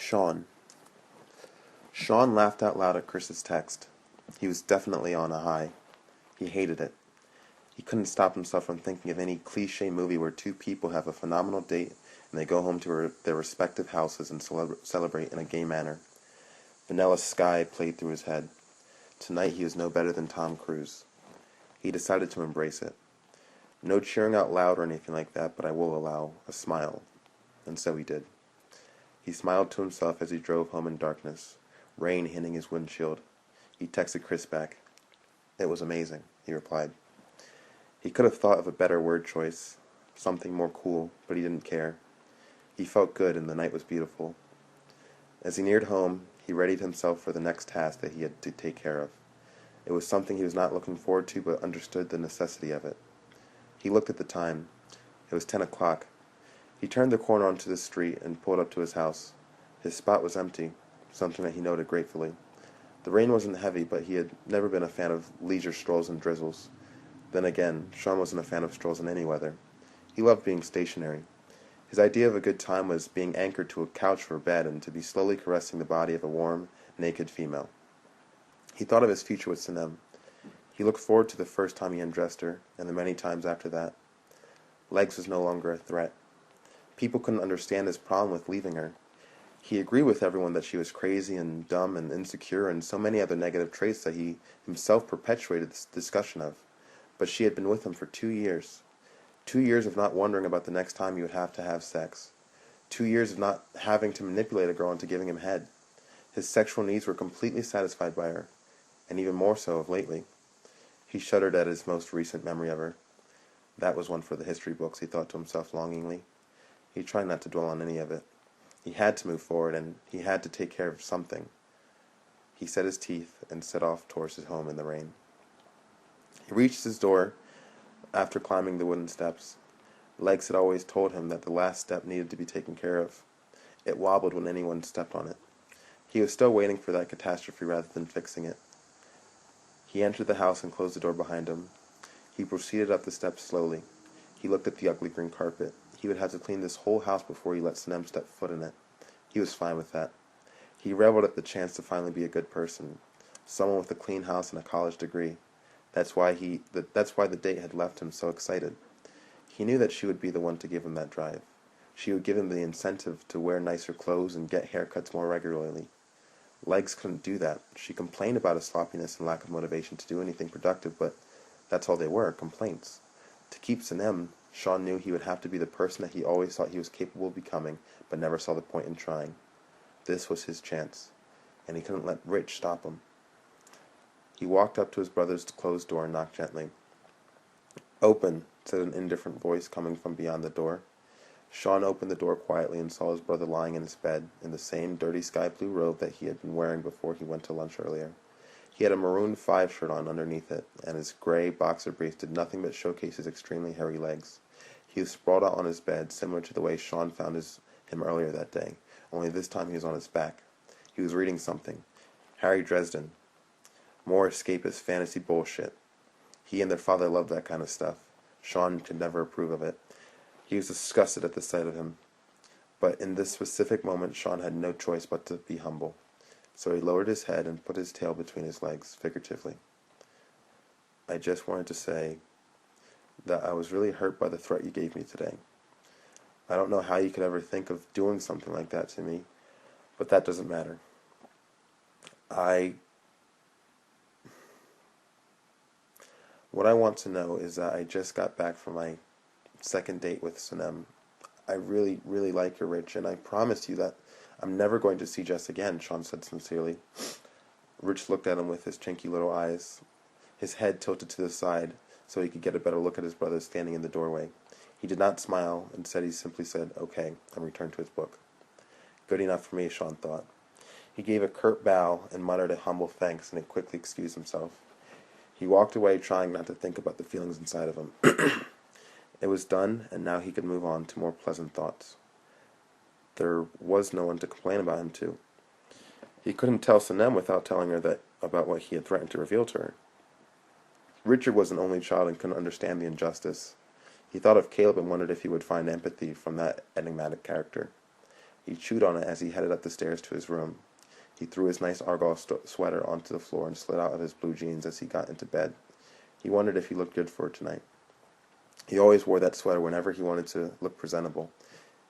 Sean. Sean laughed out loud at Chris's text. He was definitely on a high. He hated it. He couldn't stop himself from thinking of any cliché movie where two people have a phenomenal date and they go home to their respective houses and celebrate in a gay manner. Vanilla Sky played through his head. Tonight he was no better than Tom Cruise. He decided to embrace it. No cheering out loud or anything like that, but I will allow a smile. And so he did. He smiled to himself as he drove home in darkness, rain hitting his windshield. He texted Chris back. "It was amazing," he replied. He could have thought of a better word choice, something more cool, but he didn't care. He felt good and the night was beautiful. As he neared home, he readied himself for the next task that he had to take care of. It was something he was not looking forward to, but understood the necessity of it. He looked at the time. It was 10 o'clock. He turned the corner onto the street and pulled up to his house. His spot was empty, something that he noted gratefully. The rain wasn't heavy, but he had never been a fan of leisure strolls and drizzles. Then again, Sean wasn't a fan of strolls in any weather. He loved being stationary. His idea of a good time was being anchored to a couch for bed and to be slowly caressing the body of a warm, naked female. He thought of his future with Sanem. He looked forward to the first time he undressed her, and the many times after that. Legs was no longer a threat. People couldn't understand his problem with leaving her. He agreed with everyone that she was crazy and dumb and insecure and so many other negative traits that he himself perpetuated this discussion of. But she had been with him for 2 years. 2 years of not wondering about the next time he would have to have sex. 2 years of not having to manipulate a girl into giving him head. His sexual needs were completely satisfied by her, and even more so of lately. He shuddered at his most recent memory of her. That was one for the history books, he thought to himself longingly. He tried not to dwell on any of it. He had to move forward, and he had to take care of something. He set his teeth and set off towards his home in the rain. He reached his door after climbing the wooden steps. Legs had always told him that the last step needed to be taken care of. It wobbled when anyone stepped on it. He was still waiting for that catastrophe rather than fixing it. He entered the house and closed the door behind him. He proceeded up the steps slowly. He looked at the ugly green carpet. He would have to clean this whole house before he let Sanem step foot in it. He was fine with that. He reveled at the chance to finally be a good person, someone with a clean house and a college degree. That's why the date had left him so excited. He knew that she would be the one to give him that drive. She would give him the incentive to wear nicer clothes and get haircuts more regularly. Legs couldn't do that. She complained about his sloppiness and lack of motivation to do anything productive, but that's all they were, complaints. To keep Sanem, Sean knew he would have to be the person that he always thought he was capable of becoming, but never saw the point in trying. This was his chance, and he couldn't let Rich stop him. He walked up to his brother's closed door and knocked gently. "Open," said an indifferent voice coming from beyond the door. Sean opened the door quietly and saw his brother lying in his bed, in the same dirty sky-blue robe that he had been wearing before he went to lunch earlier. He had a maroon 5 shirt on underneath it, and his gray boxer briefs did nothing but showcase his extremely hairy legs. He was sprawled out on his bed, similar to the way Sean found him earlier that day, only this time he was on his back. He was reading something. Harry Dresden. More escapist fantasy bullshit. He and their father loved that kind of stuff. Sean could never approve of it. He was disgusted at the sight of him. But in this specific moment, Sean had no choice but to be humble. So he lowered his head and put his tail between his legs, figuratively. "I just wanted to say that I was really hurt by the threat you gave me today. I don't know how you could ever think of doing something like that to me, but that doesn't matter. What I want to know is that I just got back from my second date with Sanem. I really, really like her, Rich, and I promise you that I'm never going to see Jess again," Sean said sincerely. Rich looked at him with his chinky little eyes, his head tilted to the side so he could get a better look at his brother standing in the doorway. He did not smile. Instead, he simply said, "Okay," and returned to his book. Good enough for me, Sean thought. He gave a curt bow and muttered a humble thanks, and quickly excused himself. He walked away, trying not to think about the feelings inside of him. It was done, and now he could move on to more pleasant thoughts. There was no one to complain about him to. He couldn't tell Sanem without telling her about what he had threatened to reveal to her. Richard was an only child and couldn't understand the injustice. He thought of Caleb and wondered if he would find empathy from that enigmatic character. He chewed on it as he headed up the stairs to his room. He threw his nice argyle sweater onto the floor and slid out of his blue jeans as he got into bed. He wondered if he looked good for it tonight. He always wore that sweater whenever he wanted to look presentable.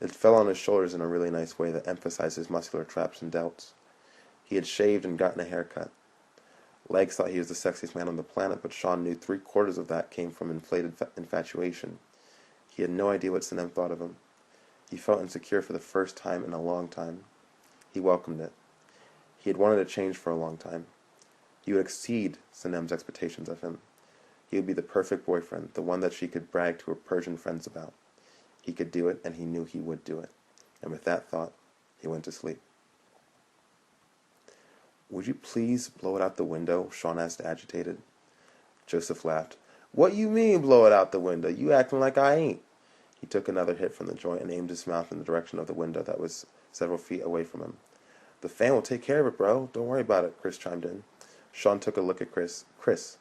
It fell on his shoulders in a really nice way that emphasized his muscular traps and delts. He had shaved and gotten a haircut. Legs thought he was the sexiest man on the planet, but Sean knew 3/4 of that came from inflated infatuation. He had no idea what Sanem thought of him. He felt insecure for the first time in a long time. He welcomed it. He had wanted a change for a long time. He would exceed Sanem's expectations of him. He would be the perfect boyfriend, the one that she could brag to her Persian friends about. He could do it, and he knew he would do it. And with that thought, he went to sleep. "Would you please blow it out the window?" Sean asked, agitated. Joseph laughed. "What you mean, blow it out the window? You acting like I ain't." He took another hit from the joint and aimed his mouth in the direction of the window that was several feet away from him. "The fan will take care of it, bro. Don't worry about it," Chris chimed in. Sean took a look at Chris. "Chris,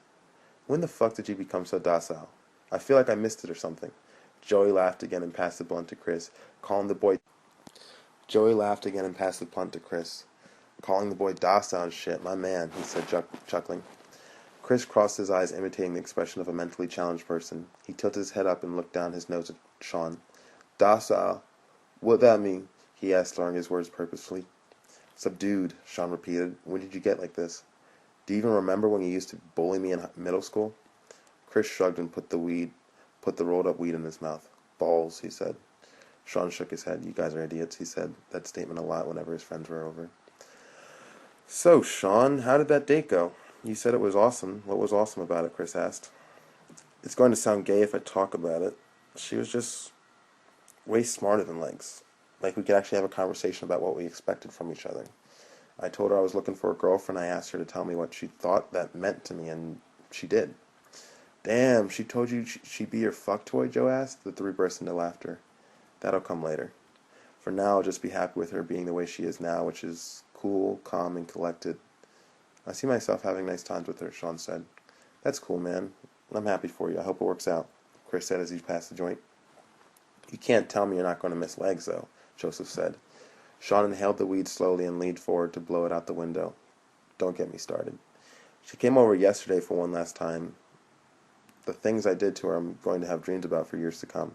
when the fuck did you become so docile? I feel like I missed it or something." Joey laughed again and passed the blunt to Chris, calling the boy docile and shit. "My man," he said, chuckling. Chris crossed his eyes, imitating the expression of a mentally challenged person. He tilted his head up and looked down his nose at Sean. "Docile? What that mean?" he asked, slurring his words purposefully. "Subdued," Sean repeated. "When did you get like this? Do you even remember when you used to bully me in middle school?" Chris shrugged and put the rolled up weed in his mouth. "Balls," he said. Sean shook his head. "You guys are idiots," he said that statement a lot whenever his friends were over. "So, Sean, how did that date go? You said it was awesome. What was awesome about it?" Chris asked. "It's going to sound gay if I talk about it. She was just way smarter than Legs. Like, we could actually have a conversation about what we expected from each other. I told her I was looking for a girlfriend. I asked her to tell me what she thought that meant to me, and she did." "Damn, she told you she'd be your fuck toy?" Joe asked. The three burst into laughter. "That'll come later. For now, I'll just be happy with her being the way she is now, which is cool, calm, and collected. I see myself having nice times with her," Sean said. "That's cool, man. I'm happy for you. I hope it works out," Chris said as he passed the joint. "You can't tell me you're not going to miss Legs, though," Joseph said. Sean inhaled the weed slowly and leaned forward to blow it out the window. "Don't get me started. She came over yesterday for one last time. The things I did to her I'm going to have dreams about for years to come."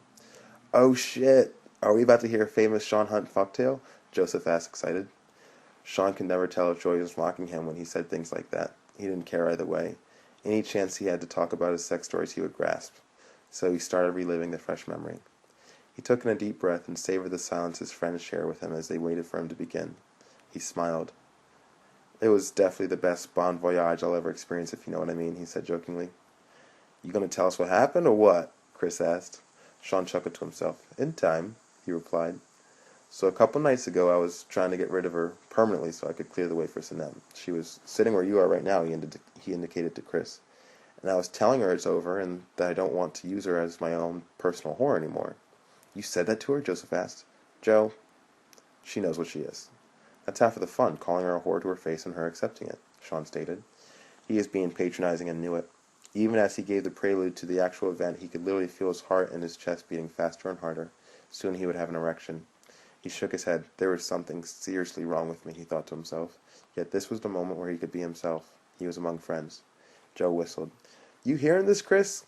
"Oh shit! Are we about to hear a famous Sean Hunt fucktale?" Joseph asked, excited. Sean could never tell if Joey was mocking him when he said things like that. He didn't care either way. Any chance he had to talk about his sex stories he would grasp. So he started reliving the fresh memory. He took in a deep breath and savored the silence his friends shared with him as they waited for him to begin. He smiled. "It was definitely the best bon voyage I'll ever experience, if you know what I mean," he said jokingly. "You gonna tell us what happened, or what?" Chris asked. Sean chuckled to himself. "In time," he replied. "So a couple nights ago I was trying to get rid of her permanently so I could clear the way for Sanem. She was sitting where you are right now," he indicated to Chris. "And I was telling her it's over and that I don't want to use her as my own personal whore anymore." "You said that to her?" Joseph asked. "Joe, she knows what she is. That's half of the fun, calling her a whore to her face and her accepting it," Sean stated. He was being patronizing and knew it. Even as he gave the prelude to the actual event, he could literally feel his heart and his chest beating faster and harder. Soon he would have an erection. He shook his head. There was something seriously wrong with me, he thought to himself. Yet this was the moment where he could be himself. He was among friends. Joe whistled. "You hearing this, Chris?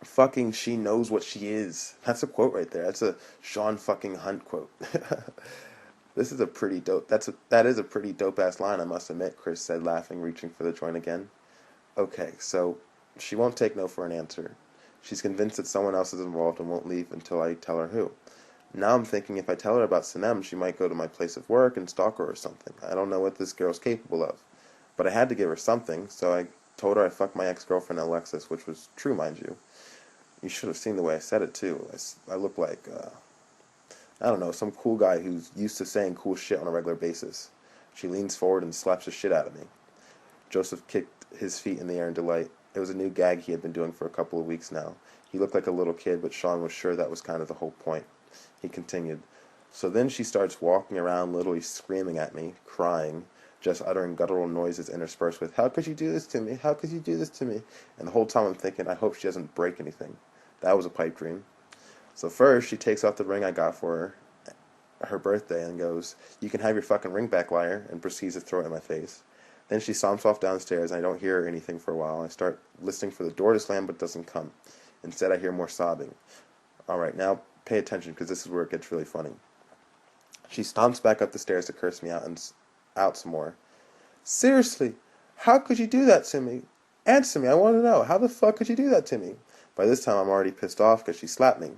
Fucking she knows what she is." That's a quote right there. That's a Sean fucking Hunt quote. This is a pretty dope. That is a pretty dope ass line, I must admit, Chris said, laughing, reaching for the joint again. "Okay, so she won't take no for an answer. She's convinced that someone else is involved and won't leave until I tell her who. Now I'm thinking if I tell her about Sanem, she might go to my place of work and stalk her or something. I don't know what this girl's capable of. But I had to give her something, so I told her I fucked my ex-girlfriend Alexis, which was true, mind you. You should have seen the way I said it, too. I look like, I don't know, some cool guy who's used to saying cool shit on a regular basis. She leans forward and slaps the shit out of me." Joseph kicked his feet in the air in delight. It was a new gag he had been doing for a couple of weeks now. He looked like a little kid, but Sean was sure that was kind of the whole point. He continued, "So then she starts walking around literally screaming at me, crying, just uttering guttural noises interspersed with, 'How could you do this to me? How could you do this to me?' And the whole time I'm thinking, I hope she doesn't break anything. That was a pipe dream. So first, she takes off the ring I got for her, her birthday and goes, "You can have your fucking ring back, liar," and proceeds to throw it in my face. Then she stomps off downstairs, and I don't hear anything for a while. I start listening for the door to slam, but it doesn't come. Instead, I hear more sobbing. Alright, now pay attention, because this is where it gets really funny. She stomps back up the stairs to curse me out some more. "Seriously, how could you do that to me? Answer me, I want to know. How the fuck could you do that to me?" By this time, I'm already pissed off because she slapped me.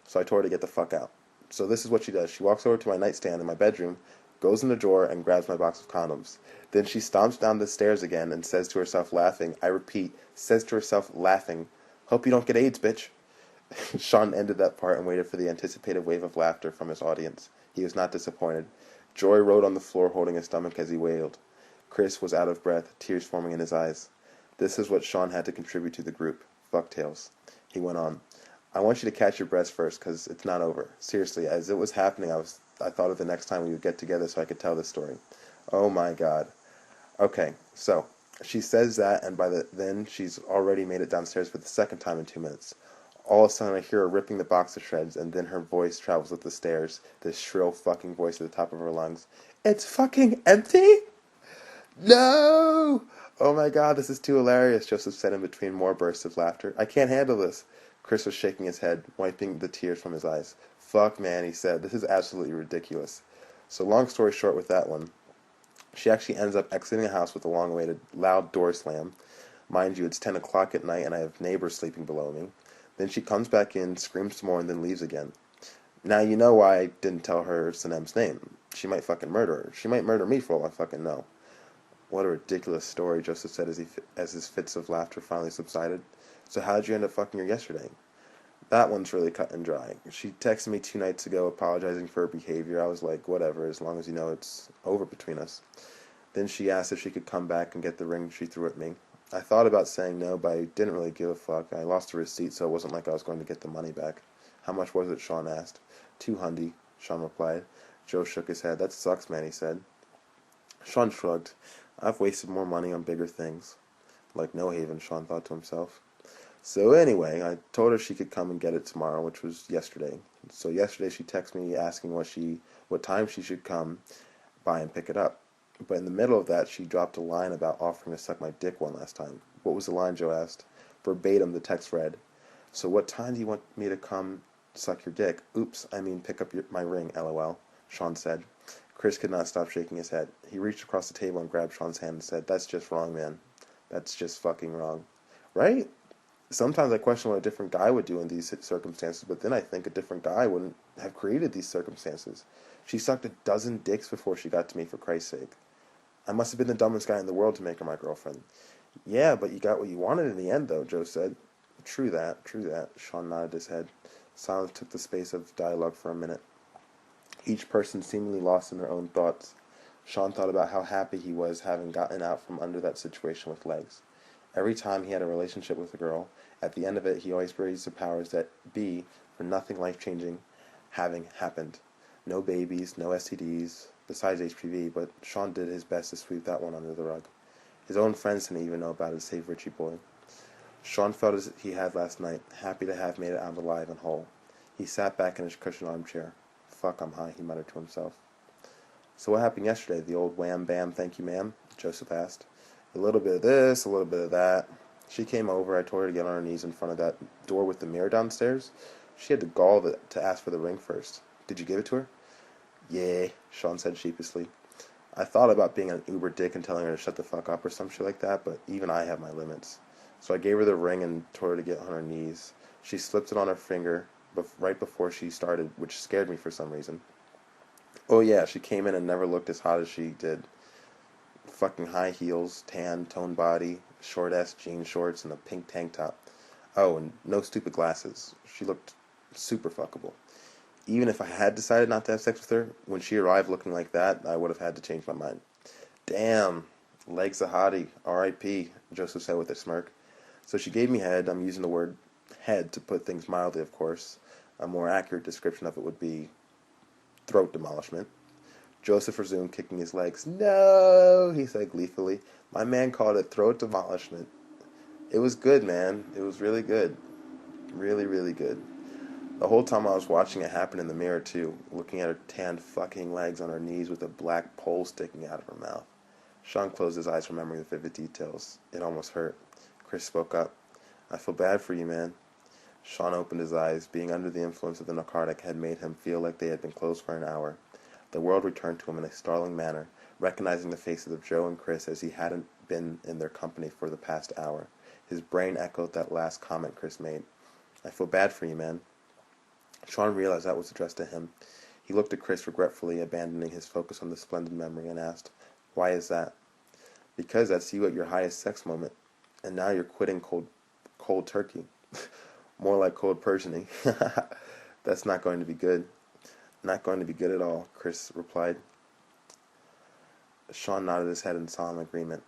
So I told her to get the fuck out. So this is what she does. She walks over to my nightstand in my bedroom, goes in the drawer, and grabs my box of condoms. Then she stomps down the stairs again and says to herself, laughing, I repeat, says to herself, laughing, "Hope you don't get AIDS, bitch." Sean ended that part and waited for the anticipated wave of laughter from his audience. He was not disappointed. Joy rode on the floor holding his stomach as he wailed. Chris was out of breath, tears forming in his eyes. This is what Sean had to contribute to the group. Fucktails. He went on. "I want you to catch your breath first, because it's not over. Seriously, as it was happening, I thought of the next time we would get together so I could tell this story. Oh my god. Okay, so, she says that, and then she's already made it downstairs for the second time in 2 minutes. All of a sudden I hear her ripping the box to shreds, and then her voice travels up the stairs, this shrill fucking voice at the top of her lungs. "It's fucking empty? No! Oh my god, this is too hilarious," Joseph said in between more bursts of laughter. "I can't handle this." Chris was shaking his head, wiping the tears from his eyes. "Fuck, man," he said. "This is absolutely ridiculous." So long story short with that one, she actually ends up exiting the house with a long-awaited loud door slam. Mind you, it's 10 o'clock at night and I have neighbors sleeping below me. Then she comes back in, screams some more, and then leaves again. Now you know why I didn't tell her Sanem's name. She might fucking murder her. She might murder me for all I fucking know. What a ridiculous story, Joseph said as his fits of laughter finally subsided. "So how did you end up fucking her yesterday?" "That one's really cut and dry. She texted me 2 nights ago apologizing for her behavior. I was like, whatever, as long as you know it's over between us. Then she asked if she could come back and get the ring she threw at me. I thought about saying no, but I didn't really give a fuck. I lost the receipt, so it wasn't like I was going to get the money back." "How much was it?" Sean asked. "$200, Sean replied. Joe shook his head. "That sucks, man," he said. Sean shrugged. "I've wasted more money on bigger things." Like No Haven, Sean thought to himself. So anyway, I told her she could come and get it tomorrow, which was yesterday. So yesterday she texted me asking what time she should come by and pick it up. But in the middle of that, she dropped a line about offering to suck my dick one last time. "What was the line?" Joe asked. Verbatim, the text read, "So what time do you want me to come suck your dick?" "Oops, I mean pick up my ring, LOL," Sean said. Chris could not stop shaking his head. He reached across the table and grabbed Sean's hand and said, "That's just wrong, man. That's just fucking wrong." Right? Sometimes I question what a different guy would do in these circumstances, but then I think a different guy wouldn't have created these circumstances. She sucked a dozen dicks before she got to me, for Christ's sake. I must have been the dumbest guy in the world to make her my girlfriend. "Yeah, but you got what you wanted in the end, though," Joe said. True that, Sean nodded his head. Silence took the space of dialogue for a minute. Each person seemingly lost in their own thoughts. Sean thought about how happy he was having gotten out from under that situation with legs. Every time he had a relationship with a girl, at the end of it he always praised the powers that be for nothing life-changing having happened. No babies, no STDs, besides HPV, but Sean did his best to sweep that one under the rug. His own friends didn't even know about it, save Richie Boy. Sean felt as he had last night, happy to have made it out alive and whole. He sat back in his cushioned armchair. "Fuck, I'm high," he muttered to himself. "So what happened yesterday, the old wham bam thank you ma'am?" Joseph asked. "A little bit of this, a little bit of that. She came over, I told her to get on her knees in front of that door with the mirror downstairs. She had the gall to ask for the ring first. Did you give it to her?" "Yeah," Sean said sheepishly. I thought about being an uber dick and telling her to shut the fuck up or some shit like that, but even I have my limits. So I gave her the ring and told her to get on her knees. She slipped it on her finger right before she started, which scared me for some reason. Oh yeah, she came in and never looked as hot as she did. Fucking high heels, tan, toned body, short-ass jean shorts, and a pink tank top. Oh, and no stupid glasses. She looked super fuckable. Even if I had decided not to have sex with her, when she arrived looking like that, I would have had to change my mind. Damn, legs a hottie, R.I.P., Joseph said with a smirk. So she gave me head. I'm using the word head to put things mildly, of course. A more accurate description of it would be throat demolishment. Joseph resumed, kicking his legs. "No," he said gleefully. "My man called it throat demolishment. It was good, man. It was really good. Really, really good. The whole time I was watching it happen in the mirror, too, looking at her tanned fucking legs on her knees with a black pole sticking out of her mouth. Sean closed his eyes, remembering the vivid details. It almost hurt. Chris spoke up. I feel bad for you, man. Sean opened his eyes. Being under the influence of the narcotic had made him feel like they had been closed for an hour. The world returned to him in a startling manner, recognizing the faces of Joe and Chris as he hadn't been in their company for the past hour. His brain echoed that last comment Chris made. I feel bad for you, man. Sean realized that was addressed to him. He looked at Chris regretfully, abandoning his focus on the splendid memory, and asked, Why is that? Because that's you at your highest sex moment, and now you're quitting cold turkey. More like cold Persianing. That's not going to be good. Not going to be good at all, Chris replied. Sean nodded his head in solemn agreement.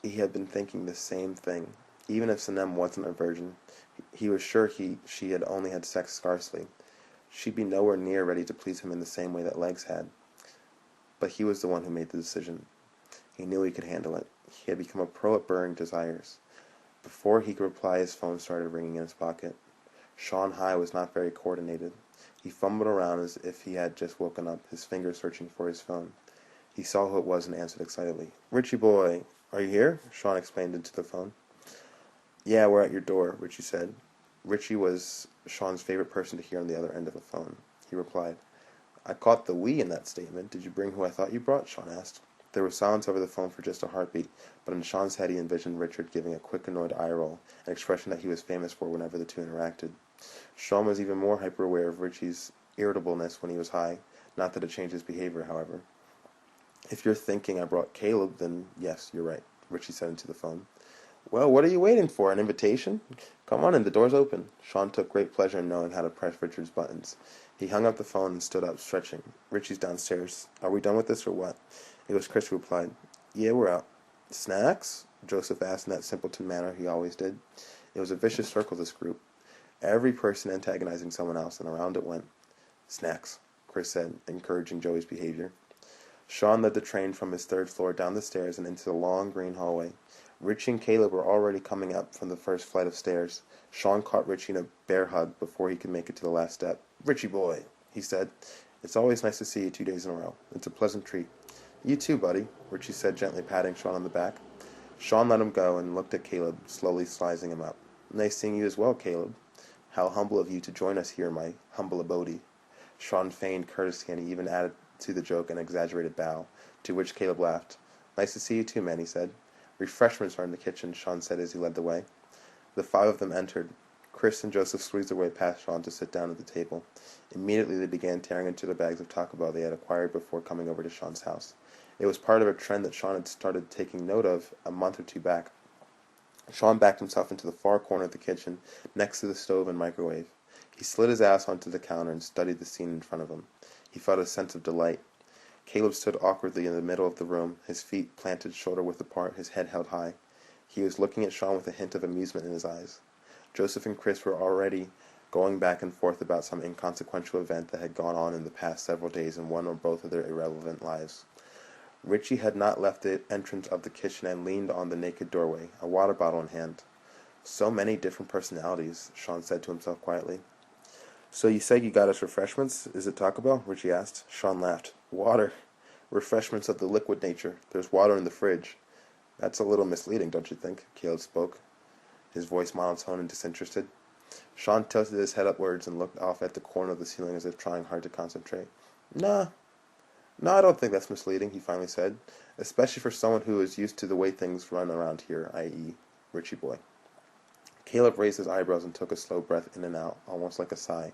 He had been thinking the same thing. Even if Sanem wasn't a virgin, he was sure she had only had sex scarcely. She'd be nowhere near ready to please him in the same way that Legs had. But he was the one who made the decision. He knew he could handle it. He had become a pro at burying desires. Before he could reply, his phone started ringing in his pocket. Sean High was not very coordinated. He fumbled around as if he had just woken up, his fingers searching for his phone. He saw who it was and answered excitedly. Richie boy, are you here? Sean explained into the phone. Yeah, we're at your door, Richie said. Richie was Sean's favorite person to hear on the other end of the phone. He replied, I caught the we in that statement. Did you bring who I thought you brought? Sean asked. There was silence over the phone for just a heartbeat, but in Sean's head he envisioned Richard giving a quick annoyed eye roll, an expression that he was famous for whenever the two interacted. Sean was even more hyper-aware of Richie's irritableness when he was high, not that it changed his behavior, however. If you're thinking I brought Caleb, then yes, you're right, Richie said into the phone. Well, what are you waiting for, an invitation? Come on in, the door's open. Sean took great pleasure in knowing how to press Richard's buttons. He hung up the phone and stood up, stretching. Richie's downstairs. Are we done with this or what? It was Chris who replied. Yeah, we're out. Snacks? Joseph asked in that simpleton manner he always did. It was a vicious circle, this group. Every person antagonizing someone else, and around it went. Snacks, Chris said, encouraging Joey's behavior. Sean led the train from his third floor down the stairs and into the long green hallway. Richie and Caleb were already coming up from the first flight of stairs. Sean caught Richie in a bear hug before he could make it to the last step. Richie boy, he said. It's always nice to see you 2 days in a row. It's a pleasant treat. You too, buddy, Richie said, gently patting Sean on the back. Sean let him go and looked at Caleb, slowly sizing him up. Nice seeing you as well, Caleb. How humble of you to join us here, my humble abode. Sean feigned courtesy, and he even added to the joke an exaggerated bow, to which Caleb laughed. Nice to see you too, man, he said. Refreshments are in the kitchen, Sean said as he led the way. The five of them entered. Chris and Joseph squeezed their way past Sean to sit down at the table. Immediately they began tearing into the bags of Taco Bell they had acquired before coming over to Sean's house. It was part of a trend that Sean had started taking note of a month or two back. Sean backed himself into the far corner of the kitchen, next to the stove and microwave. He slid his ass onto the counter and studied the scene in front of him. He felt a sense of delight. Caleb stood awkwardly in the middle of the room, his feet planted shoulder-width apart, his head held high. He was looking at Sean with a hint of amusement in his eyes. Joseph and Chris were already going back and forth about some inconsequential event that had gone on in the past several days in one or both of their irrelevant lives. Richie had not left the entrance of the kitchen and leaned on the naked doorway, a water bottle in hand. So many different personalities, Sean said to himself quietly. So you said you got us refreshments? Is it Taco Bell? Richie asked. Sean laughed. Water. Refreshments of the liquid nature. There's water in the fridge. That's a little misleading, don't you think? Caleb spoke, his voice monotone and disinterested. Sean tilted his head upwards and looked off at the corner of the ceiling as if trying hard to concentrate. No, I don't think that's misleading, he finally said, especially for someone who is used to the way things run around here, i.e., Richie boy. Caleb raised his eyebrows and took a slow breath in and out, almost like a sigh.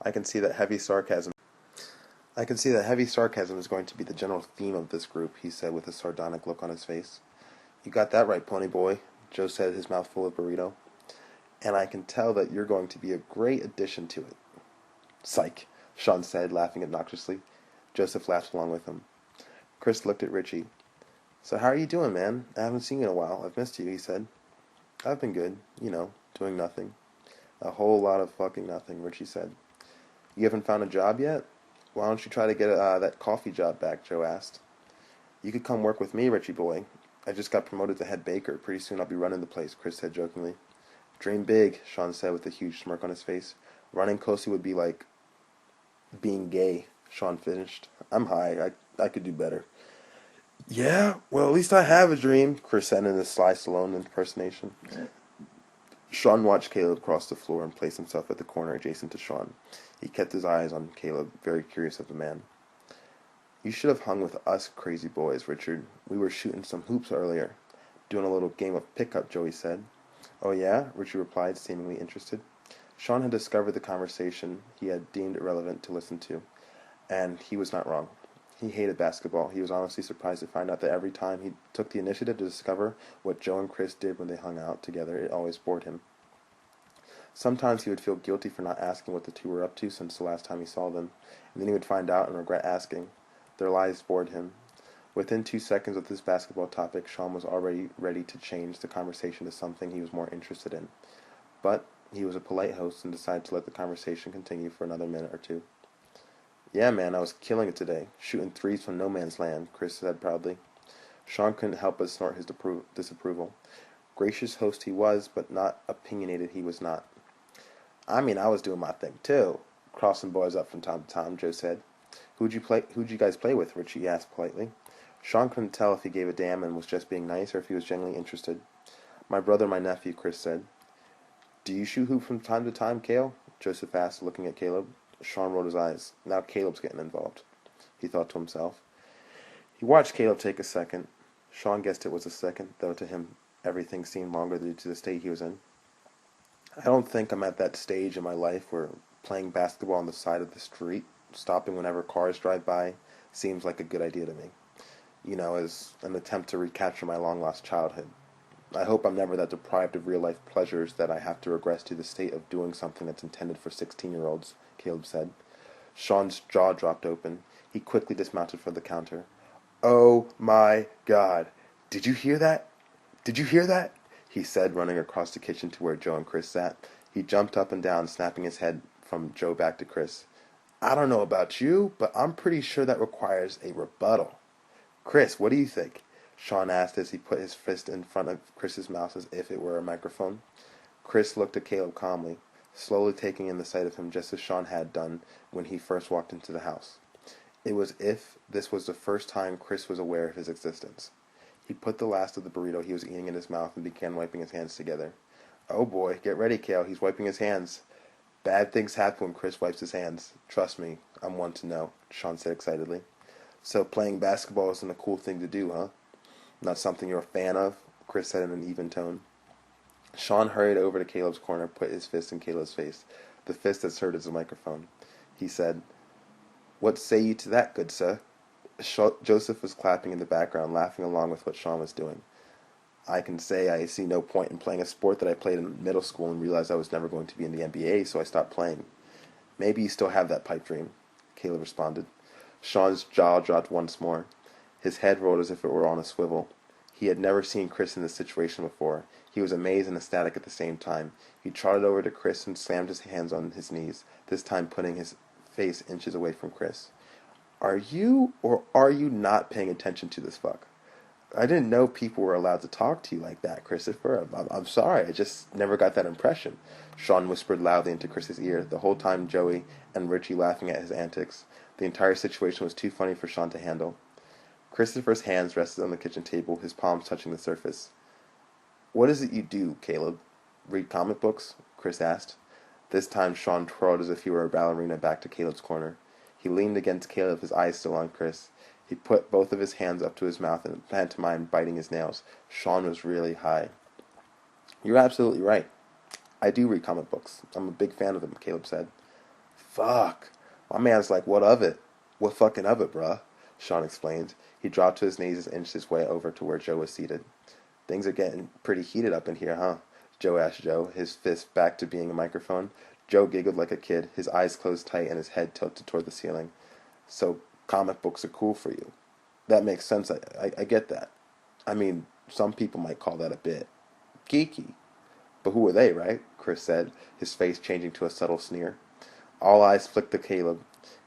I can see that heavy sarcasm is going to be the general theme of this group, he said with a sardonic look on his face. You got that right, pony boy, Joe said, his mouth full of burrito. And I can tell that you're going to be a great addition to it. Psych, Sean said, laughing obnoxiously. Joseph laughed along with him. Chris looked at Richie. So how are you doing, man? I haven't seen you in a while. I've missed you, he said. I've been good, doing nothing. A whole lot of fucking nothing, Richie said. You haven't found a job yet? Why don't you try to get that coffee job back, Joe asked. You could come work with me, Richie boy. I just got promoted to head baker. Pretty soon I'll be running the place, Chris said jokingly. Dream big, Sean said with a huge smirk on his face. Running closely would be like being gay, Sean finished. I'm high. I could do better. Yeah, well, at least I have a dream, Chris said in a Sly Stallone impersonation. Sean watched Caleb cross the floor and place himself at the corner adjacent to Sean. He kept his eyes on Caleb, very curious of the man. You should have hung with us crazy boys, Richard. We were shooting some hoops earlier. Doing a little game of pickup, Joey said. Oh yeah? Richard replied, seemingly interested. Sean had discovered the conversation he had deemed irrelevant to listen to, and he was not wrong. He hated basketball. He was honestly surprised to find out that every time he took the initiative to discover what Joe and Chris did when they hung out together, it always bored him. Sometimes he would feel guilty for not asking what the two were up to since the last time he saw them, and then he would find out and regret asking. Their lives bored him. Within 2 seconds of this basketball topic, Sean was already ready to change the conversation to something he was more interested in. But he was a polite host and decided to let the conversation continue for another minute or two. Yeah, man, I was killing it today, shooting threes from no man's land, Chris said proudly. Sean couldn't help but snort his disapproval. Gracious host he was, but not opinionated he was not. I mean, I was doing my thing too, crossing boys up from time to time, Joe said. Who'd you guys play with? Richie asked politely. Sean couldn't tell if he gave a damn and was just being nice or if he was genuinely interested. My brother and my nephew, Chris said. Do you shoot hoop from time to time, Cale? Joseph asked, looking at Caleb. Sean rolled his eyes. Now Caleb's getting involved, he thought to himself. He watched Caleb take a second. Sean guessed it was a second, though to him everything seemed longer due to the state he was in. I don't think I'm at that stage in my life where playing basketball on the side of the street, stopping whenever cars drive by, seems like a good idea to me. You know, as an attempt to recapture my long-lost childhood. I hope I'm never that deprived of real-life pleasures that I have to regress to the state of doing something that's intended for 16-year-olds, Caleb said. Sean's jaw dropped open. He quickly dismounted from the counter. Oh my God. Did you hear that? Did you hear that? He said, running across the kitchen to where Joe and Chris sat. He jumped up and down, snapping his head from Joe back to Chris. I don't know about you, but I'm pretty sure that requires a rebuttal. Chris, what do you think? Sean asked as he put his fist in front of Chris's mouth as if it were a microphone. Chris looked at Caleb calmly, slowly taking in the sight of him just as Sean had done when he first walked into the house. It was as if this was the first time Chris was aware of his existence. He put the last of the burrito he was eating in his mouth and began wiping his hands together. Oh boy, get ready, Cale, he's wiping his hands. Bad things happen when Chris wipes his hands. Trust me, I'm one to know, Sean said excitedly. So playing basketball isn't a cool thing to do, huh? Not something you're a fan of? Chris said in an even tone. Sean hurried over to Caleb's corner, put his fist in Caleb's face, the fist that served as a microphone. He said, What say you to that, good sir? Joseph was clapping in the background, laughing along with what Sean was doing. I can say I see no point in playing a sport that I played in middle school and realized I was never going to be in the NBA, so I stopped playing. Maybe you still have that pipe dream, Caleb responded. Sean's jaw dropped once more. His head rolled as if it were on a swivel. He had never seen Chris in this situation before. He was amazed and ecstatic at the same time. He trotted over to Chris and slammed his hands on his knees, this time putting his face inches away from Chris. Are you or are you not paying attention to this fuck? I didn't know people were allowed to talk to you like that, Christopher. I'm sorry, I just never got that impression. Sean whispered loudly into Chris's ear, the whole time Joey and Richie laughing at his antics. The entire situation was too funny for Sean to handle. Christopher's hands rested on the kitchen table, his palms touching the surface. What is it you do, Caleb? Read comic books? Chris asked. This time Sean twirled as if he were a ballerina back to Caleb's corner. He leaned against Caleb, his eyes still on Chris. He put both of his hands up to his mouth and pantomimed biting his nails. Sean was really high. You're absolutely right. I do read comic books. I'm a big fan of them, Caleb said. Fuck. My man's like, what of it? What fucking of it, bruh? Sean explained. He dropped to his knees and inched his way over to where Joe was seated. Things are getting pretty heated up in here, huh? Joe asked Joe, his fist back to being a microphone. Joe giggled like a kid, his eyes closed tight and his head tilted toward the ceiling. So, comic books are cool for you. That makes sense. I get that. I mean, some people might call that a bit geeky. But who are they, right? Chris said, his face changing to a subtle sneer. All eyes flicked to Caleb.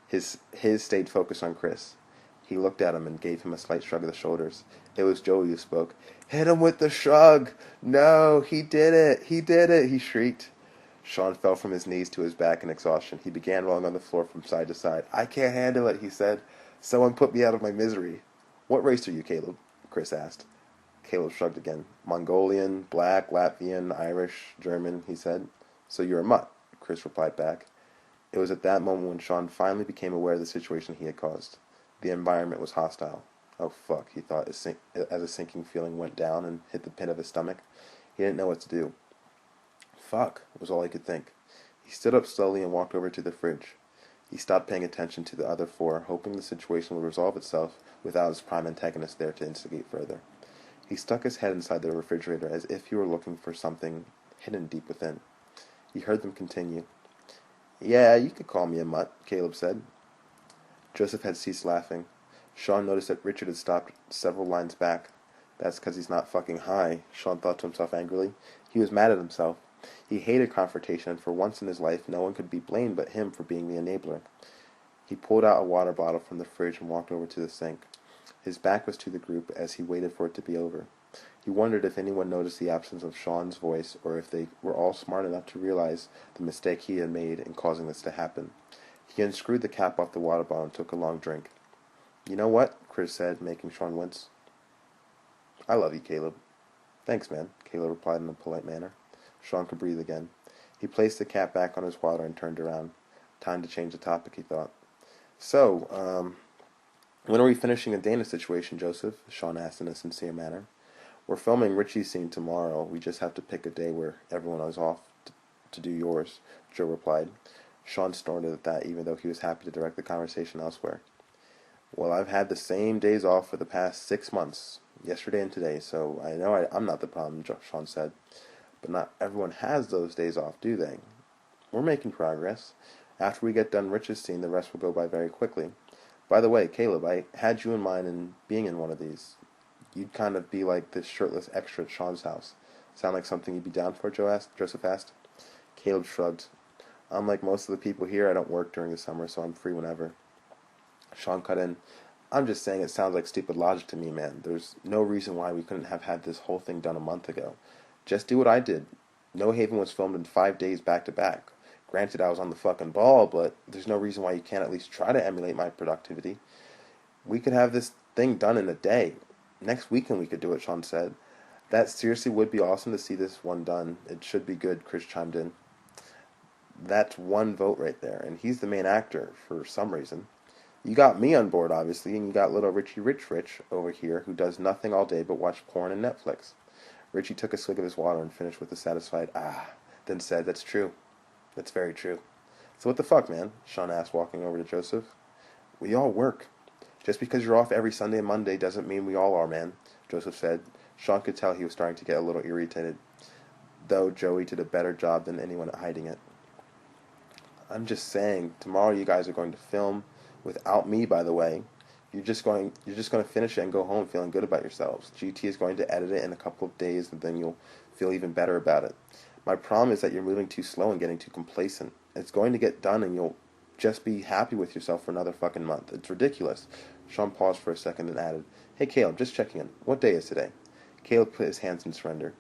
His stayed focused on Chris. He looked at him and gave him a slight shrug of the shoulders. It was Joey who spoke. Hit him with the shrug! No, he did it! He did it! He shrieked. Sean fell from his knees to his back in exhaustion. He began rolling on the floor from side to side. "I can't handle it," he said. "Someone put me out of my misery." "What race are you, Caleb?" Chris asked. Caleb shrugged again. "Mongolian, black, Latvian, Irish, German," he said. "So you're a mutt," Chris replied back. It was at that moment when Sean finally became aware of the situation he had caused. The environment was hostile. "Oh fuck," he thought as a sinking feeling went down and hit the pit of his stomach. He didn't know what to do. "Fuck," was all he could think. He stood up slowly and walked over to the fridge. He stopped paying attention to the other four, hoping the situation would resolve itself without his prime antagonist there to instigate further. He stuck his head inside the refrigerator as if he were looking for something hidden deep within. He heard them continue. "Yeah, you could call me a mutt," Caleb said. Joseph had ceased laughing. Sean noticed that Richard had stopped several lines back. "That's because he's not fucking high," Sean thought to himself angrily. He was mad at himself. He hated confrontation, and for once in his life no one could be blamed but him for being the enabler. He pulled out a water bottle from the fridge and walked over to the sink. His back was to the group as he waited for it to be over. He wondered if anyone noticed the absence of Sean's voice, or if they were all smart enough to realize the mistake he had made in causing this to happen. He unscrewed the cap off the water bottle and took a long drink. "You know what?" Chris said, making Sean wince. "I love you, Caleb." "Thanks, man," Caleb replied in a polite manner. Sean could breathe again. He placed the cap back on his water and turned around. Time to change the topic, he thought. "So, when are we finishing the Dana situation, Joseph?" Sean asked in a sincere manner. "We're filming Richie's scene tomorrow. We just have to pick a day where everyone is off to do yours," Joe replied. Sean snorted at that, even though he was happy to direct the conversation elsewhere. "Well, I've had the same days off for the past 6 months, yesterday and today, so I know I'm not the problem," Sean said. "But not everyone has those days off, do they?" "We're making progress. After we get done Rich's scene, the rest will go by very quickly. By the way, Caleb, I had you in mind in being in one of these. You'd kind of be like this shirtless extra at Sean's house. Sound like something you'd be down for?" Joseph asked. Caleb shrugged. "Unlike most of the people here, I don't work during the summer, so I'm free whenever." Sean cut in. "I'm just saying it sounds like stupid logic to me, man. There's no reason why we couldn't have had this whole thing done a month ago. Just do what I did. No Haven was filmed in 5 days back to back. Granted, I was on the fucking ball, but there's no reason why you can't at least try to emulate my productivity. We could have this thing done in a day. Next weekend we could do it," Sean said. "That seriously would be awesome to see this one done. It should be good," Chris chimed in. "That's one vote right there, and he's the main actor, for some reason. You got me on board, obviously, and you got little Richie Rich over here, who does nothing all day but watch porn and Netflix." Richie took a swig of his water and finished with a satisfied "ah," then said, "That's true. That's very true." "So what the fuck, man?" Sean asked, walking over to Joseph. "We all work. Just because you're off every Sunday and Monday doesn't mean we all are, man," Joseph said. Sean could tell he was starting to get a little irritated, though Joey did a better job than anyone at hiding it. "I'm just saying, tomorrow you guys are going to film without me, by the way. You're just going to finish it and go home feeling good about yourselves. GT is going to edit it in a couple of days, and then you'll feel even better about it. My problem is that you're moving too slow and getting too complacent. It's going to get done, and you'll just be happy with yourself for another fucking month. It's ridiculous." Sean paused for a second and added, "Hey, Caleb, just checking in. What day is today?" Caleb put his hands in surrender.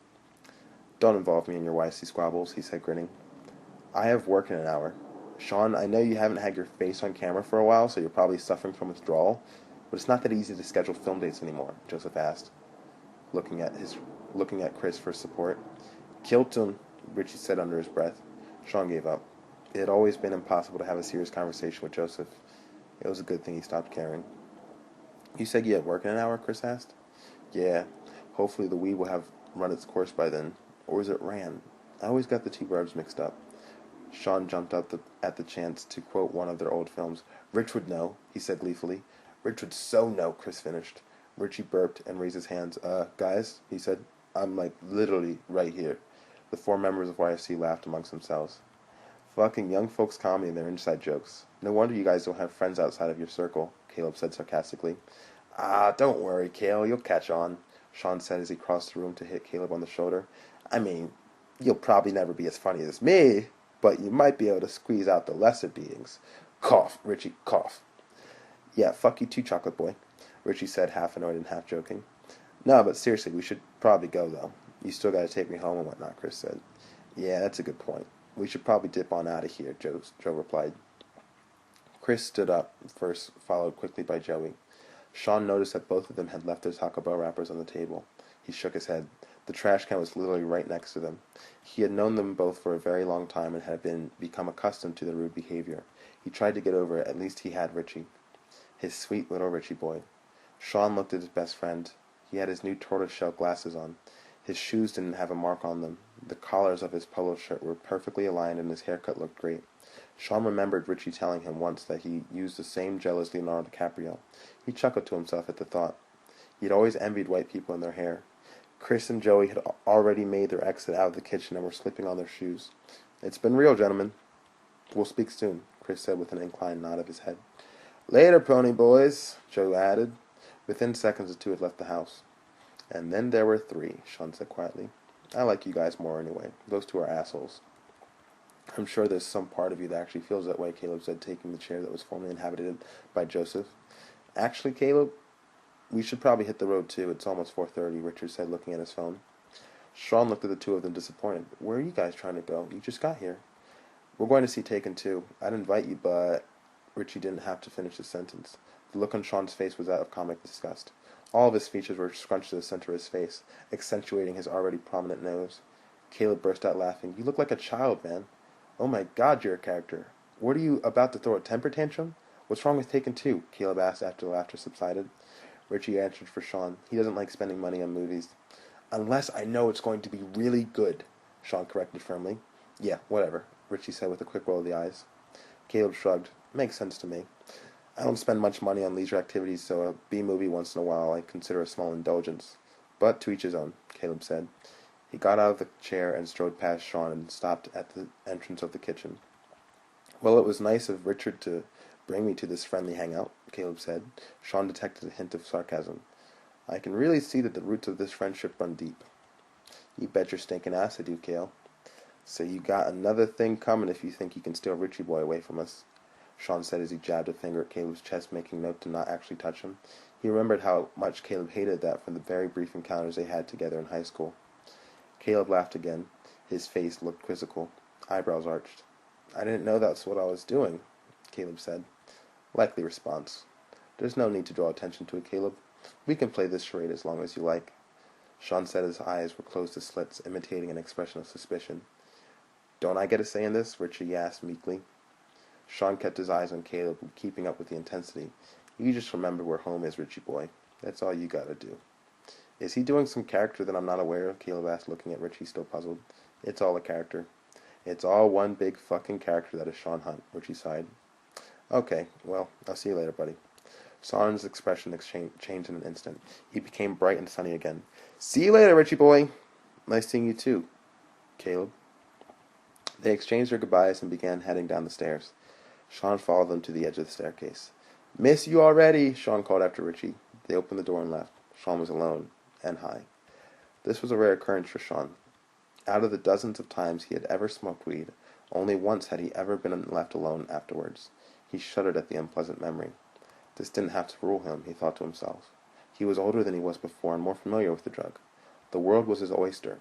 "Don't involve me in your wisely squabbles," he said, grinning. "I have work in an hour. Sean, I know you haven't had your face on camera for a while, so you're probably suffering from withdrawal, but it's not that easy to schedule film dates anymore," Joseph asked, looking at Chris for support. "Killed him," Richie said under his breath. Sean gave up. It had always been impossible to have a serious conversation with Joseph. It was a good thing he stopped caring. "You said you had work in an hour?" Chris asked. "Yeah. Hopefully the weed will have run its course by then. Or is it ran? I always got the two verbs mixed up." Sean jumped up at the chance to quote one of their old films. "Rich would know," he said gleefully. "Rich would so know," Chris finished. Richie burped and raised his hands. Guys," he said, "I'm like literally right here." The four members of YFC laughed amongst themselves. "Fucking young folks comedy and their inside jokes. No wonder you guys don't have friends outside of your circle," Caleb said sarcastically. "Ah, don't worry, Cale, you'll catch on," Sean said as he crossed the room to hit Caleb on the shoulder. "I mean, you'll probably never be as funny as me, but you might be able to squeeze out the lesser beings." Cough, Richie, cough. "Yeah, fuck you too, Chocolate Boy," Richie said, half annoyed and half joking. "No, but seriously, we should probably go, though. You still gotta take me home and whatnot," Chris said. "Yeah, that's a good point." We should probably dip on out of here, Joe replied. Chris stood up first, followed quickly by Joey. Sean noticed that both of them had left their Taco Bell wrappers on the table. He shook his head. The trash can was literally right next to them. He had known them both for a very long time and had become accustomed to their rude behavior. He tried to get over it. At least he had Richie. His sweet little Richie boy. Sean looked at his best friend. He had his new tortoiseshell glasses on. His shoes didn't have a mark on them. The collars of his polo shirt were perfectly aligned and his haircut looked great. Sean remembered Richie telling him once that he used the same gel as Leonardo DiCaprio. He chuckled to himself at the thought. He had always envied white people and their hair. Chris and Joey had already made their exit out of the kitchen and were slipping on their shoes. "It's been real, gentlemen." "We'll speak soon," Chris said with an inclined nod of his head. "Later, pony boys," Joe added. Within seconds, the two had left the house. "And then there were three," Sean said quietly. "I like you guys more anyway. Those two are assholes." "I'm sure there's some part of you that actually feels that way," Caleb said, taking the chair that was formerly inhabited by Joseph. "Actually, Caleb, we should probably hit the road too. It's almost 4:30, Richard said, looking at his phone. Sean looked at the two of them disappointed. "Where are you guys trying to go? You just got here." "We're going to see Taken 2. I'd invite you, but..." Richie didn't have to finish his sentence. The look on Sean's face was that of comic disgust. All of his features were scrunched to the center of his face, accentuating his already prominent nose. Caleb burst out laughing. "You look like a child, man." "Oh my God, you're a character. What are you, about to throw a temper tantrum? What's wrong with Taken 2? Caleb asked after the laughter subsided. Richie answered for Sean. He doesn't like spending money on movies. "Unless I know it's going to be really good," Sean corrected firmly. "Yeah, whatever," Richie said with a quick roll of the eyes. Caleb shrugged. "Makes sense to me. I don't spend much money on leisure activities, so a B-movie once in a while I consider a small indulgence. But to each his own," Caleb said. He got out of the chair and strode past Sean and stopped at the entrance of the kitchen. "Well, it was nice of Richard to bring me to this friendly hangout," Caleb said. Sean detected a hint of sarcasm. "I can really see that the roots of this friendship run deep." "You bet your stinking ass I do, Cale." "So you got another thing coming if you think you can steal Richie boy away from us," Sean said as he jabbed a finger at Caleb's chest, making note to not actually touch him. He remembered how much Caleb hated that from the very brief encounters they had together in high school. Caleb laughed again. His face looked quizzical, eyebrows arched. "I didn't know that's what I was doing," Caleb said. Likely response. "There's no need to draw attention to it, Caleb. We can play this charade as long as you like." Sean said his eyes were closed to slits, imitating an expression of suspicion. "Don't I get a say in this?" Richie asked meekly. Sean kept his eyes on Caleb, keeping up with the intensity. "You just remember where home is, Richie boy. That's all you gotta do." "Is he doing some character that I'm not aware of?" Caleb asked, looking at Richie, still puzzled. "It's all a character." "It's all one big fucking character that is Sean Hunt," Richie sighed. "Okay, well, I'll see you later, buddy." Sean's expression changed in an instant. He became bright and sunny again. "See you later, Richie boy." "Nice seeing you too, Caleb." They exchanged their goodbyes and began heading down the stairs. Sean followed them to the edge of the staircase. "Miss you already," Sean called after Richie. They opened the door and left. Sean was alone, and high. This was a rare occurrence for Sean. Out of the dozens of times he had ever smoked weed, only once had he ever been left alone afterwards. He shuddered at the unpleasant memory. This didn't have to rule him, he thought to himself. He was older than he was before and more familiar with the drug. The world was his oyster.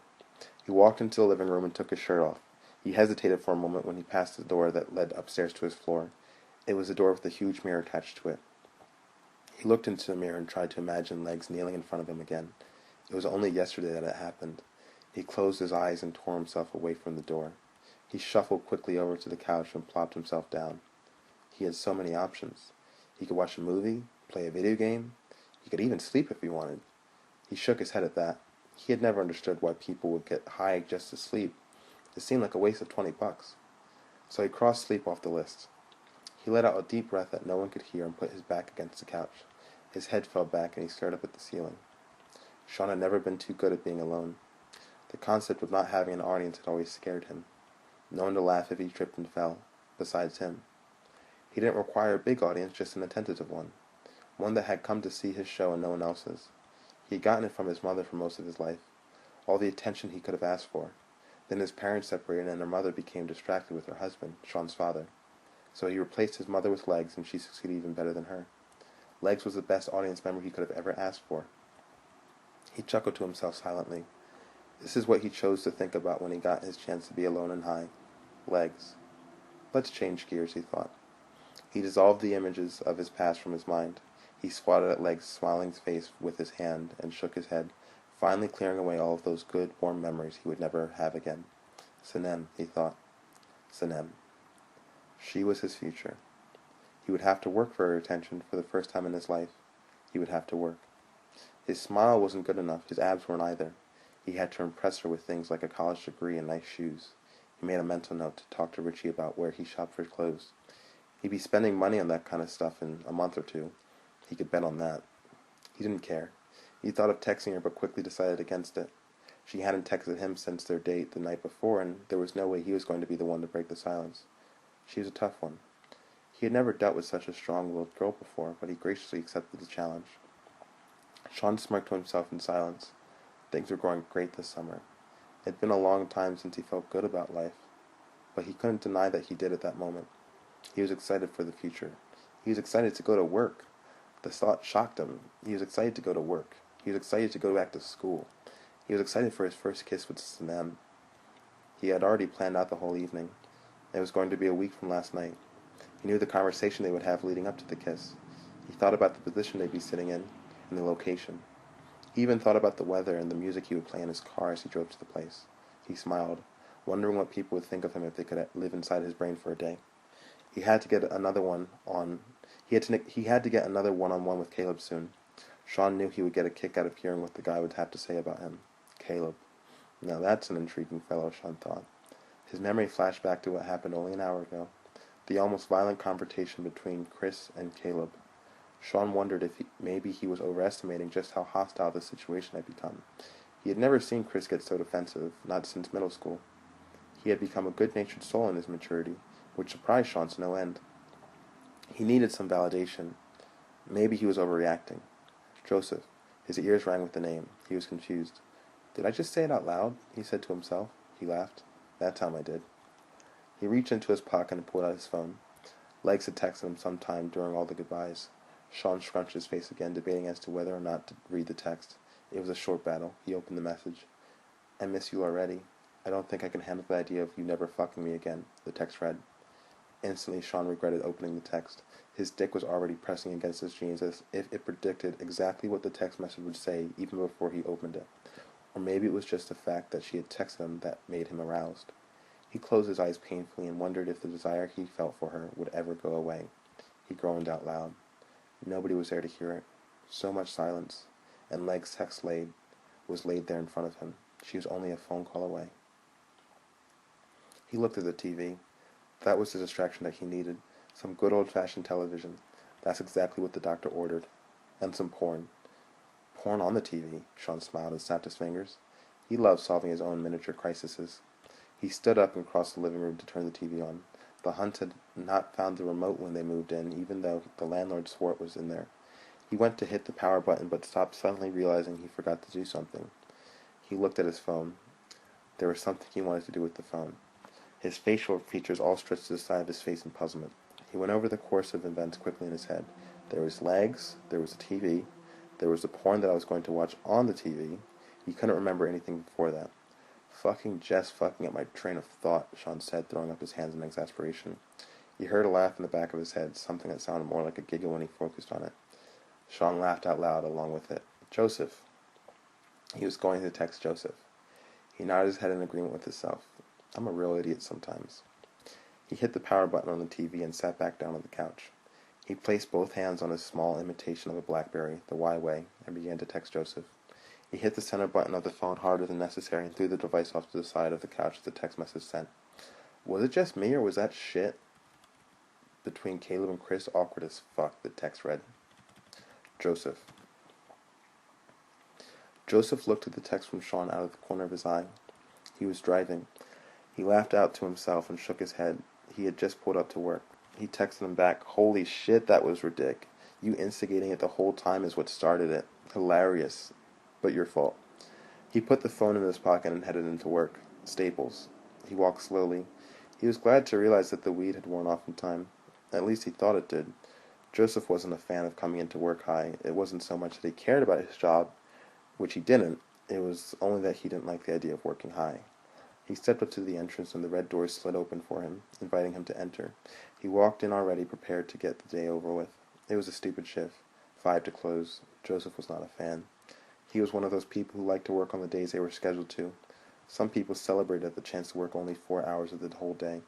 He walked into the living room and took his shirt off. He hesitated for a moment when he passed the door that led upstairs to his floor. It was a door with a huge mirror attached to it. He looked into the mirror and tried to imagine legs kneeling in front of him again. It was only yesterday that it happened. He closed his eyes and tore himself away from the door. He shuffled quickly over to the couch and plopped himself down. He had so many options. He could watch a movie, play a video game. He could even sleep if he wanted. He shook his head at that. He had never understood why people would get high just to sleep. It seemed like a waste of $20. So he crossed sleep off the list. He let out a deep breath that no one could hear and put his back against the couch. His head fell back and he stared up at the ceiling. Sean had never been too good at being alone. The concept of not having an audience had always scared him. No one to laugh if he tripped and fell, besides him. He didn't require a big audience, just an attentive one that had come to see his show and no one else's. He had gotten it from his mother for most of his life, all the attention he could have asked for. Then his parents separated and her mother became distracted with her husband, Sean's father. So he replaced his mother with Legs, and she succeeded even better than her. Legs was the best audience member he could have ever asked for. He chuckled to himself silently. This is what he chose to think about when he got his chance to be alone and high. Legs. Let's change gears, he thought. He dissolved the images of his past from his mind. He swatted at Leg's smiling face with his hand and shook his head, finally clearing away all of those good, warm memories he would never have again. Sanem, he thought. Sanem. She was his future. He would have to work for her attention for the first time in his life. He would have to work. His smile wasn't good enough. His abs weren't either. He had to impress her with things like a college degree and nice shoes. He made a mental note to talk to Richie about where he shopped for his clothes. He'd be spending money on that kind of stuff in a month or two. He could bet on that. He didn't care. He thought of texting her but quickly decided against it. She hadn't texted him since their date the night before, and there was no way he was going to be the one to break the silence. She was a tough one. He had never dealt with such a strong-willed girl before, but he graciously accepted the challenge. Sean smirked to himself in silence. Things were going great this summer. It had been a long time since he felt good about life, but he couldn't deny that he did at that moment. He was excited for the future. He was excited to go to work. The thought shocked him. He was excited to go to work. He was excited to go back to school. He was excited for his first kiss with Sanem. He had already planned out the whole evening. It was going to be a week from last night. He knew the conversation they would have leading up to the kiss. He thought about the position they'd be sitting in, and the location. He even thought about the weather and the music he would play in his car as he drove to the place. He smiled, wondering what people would think of him if they could live inside his brain for a day. He had to get another one-on-one with Caleb soon. Sean knew he would get a kick out of hearing what the guy would have to say about him. Caleb. Now that's an intriguing fellow, Sean thought. His memory flashed back to what happened only an hour ago. The almost violent confrontation between Chris and Caleb. Sean wondered if maybe he was overestimating just how hostile the situation had become. He had never seen Chris get so defensive, not since middle school. He had become a good-natured soul in his maturity, which surprised Sean to no end. He needed some validation. Maybe he was overreacting. Joseph. His ears rang with the name. He was confused. Did I just say it out loud? He said to himself. He laughed. That time I did. He reached into his pocket and pulled out his phone. Legs had texted him sometime during all the goodbyes. Sean scrunched his face again, debating as to whether or not to read the text. It was a short battle. He opened the message. I miss you already. I don't think I can handle the idea of you never fucking me again, the text read. Instantly, Sean regretted opening the text. His dick was already pressing against his jeans as if it predicted exactly what the text message would say even before he opened it. Or maybe it was just the fact that she had texted him that made him aroused. He closed his eyes painfully and wondered if the desire he felt for her would ever go away. He groaned out loud. Nobody was there to hear it. So much silence. And Leg's text was laid there in front of him. She was only a phone call away. He looked at the TV. That was the distraction that he needed. Some good old-fashioned television. That's exactly what the doctor ordered. And some porn. Porn on the TV, Sean smiled and snapped his fingers. He loved solving his own miniature crises. He stood up and crossed the living room to turn the TV on. The Hunt had not found the remote when they moved in, even though the landlord swore it was in there. He went to hit the power button, but stopped suddenly realizing he forgot to do something. He looked at his phone. There was something he wanted to do with the phone. His facial features all stretched to the side of his face in puzzlement. He went over the course of events quickly in his head. There was Legs, there was the TV, there was the porn that I was going to watch on the TV. He couldn't remember anything before that. Fucking Jess fucking at my train of thought, Sean said, throwing up his hands in exasperation. He heard a laugh in the back of his head, something that sounded more like a giggle when he focused on it. Sean laughed out loud along with it. Joseph. He was going to text Joseph. He nodded his head in agreement with himself. I'm a real idiot sometimes. He hit the power button on the TV and sat back down on the couch. He placed both hands on his small imitation of a BlackBerry, the Y-Way, and began to text Joseph. He hit the center button of the phone harder than necessary and threw the device off to the side of the couch as the text message sent. Was it just me, or was that shit between Caleb and Chris awkward as fuck, the text read. Joseph. Joseph looked at the text from Sean out of the corner of his eye. He was driving. He laughed out to himself and shook his head. He had just pulled up to work. He texted him back, Holy shit, that was ridiculous. You instigating it the whole time is what started it. Hilarious. But your fault. He put the phone in his pocket and headed into work. Staples. He walked slowly. He was glad to realize that the weed had worn off in time. At least he thought it did. Joseph wasn't a fan of coming into work high. It wasn't so much that he cared about his job, which he didn't. It was only that he didn't like the idea of working high. He stepped up to the entrance and the red doors slid open for him, inviting him to enter. He walked in already prepared to get the day over with. It was a stupid shift. 5 to close. Joseph was not a fan. He was one of those people who liked to work on the days they were scheduled to. Some people celebrated the chance to work only 4 hours of the whole day.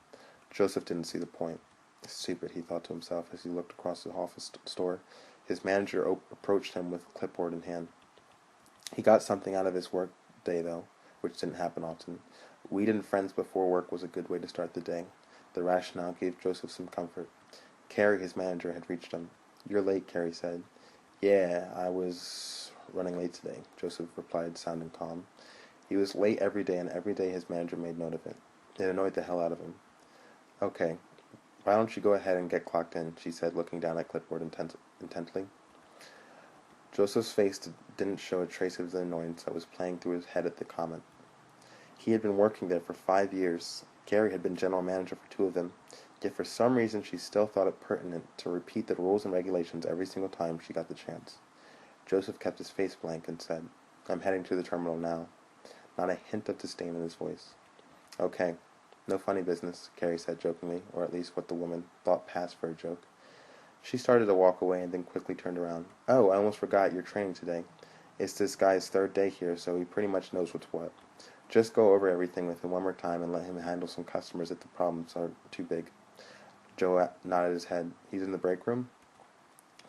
Joseph didn't see the point. Stupid, he thought to himself as he looked across the office store. His manager approached him with a clipboard in hand. He got something out of his work day, though, which didn't happen often. Weed and friends before work was a good way to start the day. The rationale gave Joseph some comfort. Carrie, his manager, had reached him. "You're late," Carrie said. "Yeah, I was running late today," Joseph replied, sounding calm. He was late every day, and every day his manager made note of it. It annoyed the hell out of him. "Okay, why don't you go ahead and get clocked in," she said, looking down at clipboard intently. Joseph's face didn't show a trace of the annoyance that was playing through his head at the comment. He had been working there for 5 years. Carrie had been general manager for 2 of them, yet for some reason she still thought it pertinent to repeat the rules and regulations every single time she got the chance. Joseph kept his face blank and said, "I'm heading to the terminal now." Not a hint of disdain in his voice. "Okay, no funny business," Carrie said jokingly, or at least what the woman thought passed for a joke. She started to walk away and then quickly turned around. "Oh, I almost forgot you're training today. It's this guy's 3rd day here, so he pretty much knows what's what. Just go over everything with him one more time and let him handle some customers if the problems are too big." Joe nodded his head. "He's in the break room?"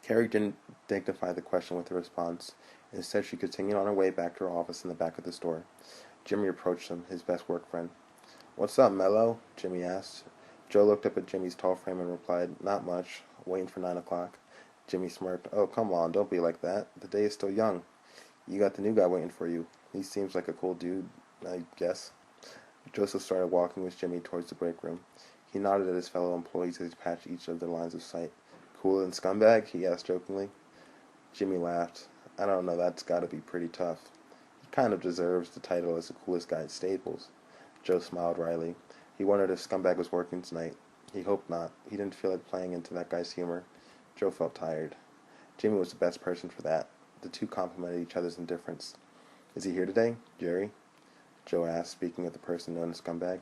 Carrie didn't dignify the question with a response. Instead, she continued on her way back to her office in the back of the store. Jimmy approached him, his best work friend. "What's up, Mello?" Jimmy asked. Joe looked up at Jimmy's tall frame and replied, "Not much. Waiting for 9 o'clock. Jimmy smirked. "Oh, come on, don't be like that. The day is still young. You got the new guy waiting for you. He seems like a cool dude, I guess." Joseph started walking with Jimmy towards the break room. He nodded at his fellow employees as he patched each of their lines of sight. "Cooler than Scumbag?" he asked jokingly. Jimmy laughed. "I don't know, that's gotta be pretty tough. He kind of deserves the title as the coolest guy at Staples." Joe smiled wryly. He wondered if Scumbag was working tonight. He hoped not. He didn't feel like playing into that guy's humor. Joe felt tired. Jimmy was the best person for that. The two complemented each other's indifference. "Is he here today, Jerry?" Joe asked, speaking of the person known as Scumbag.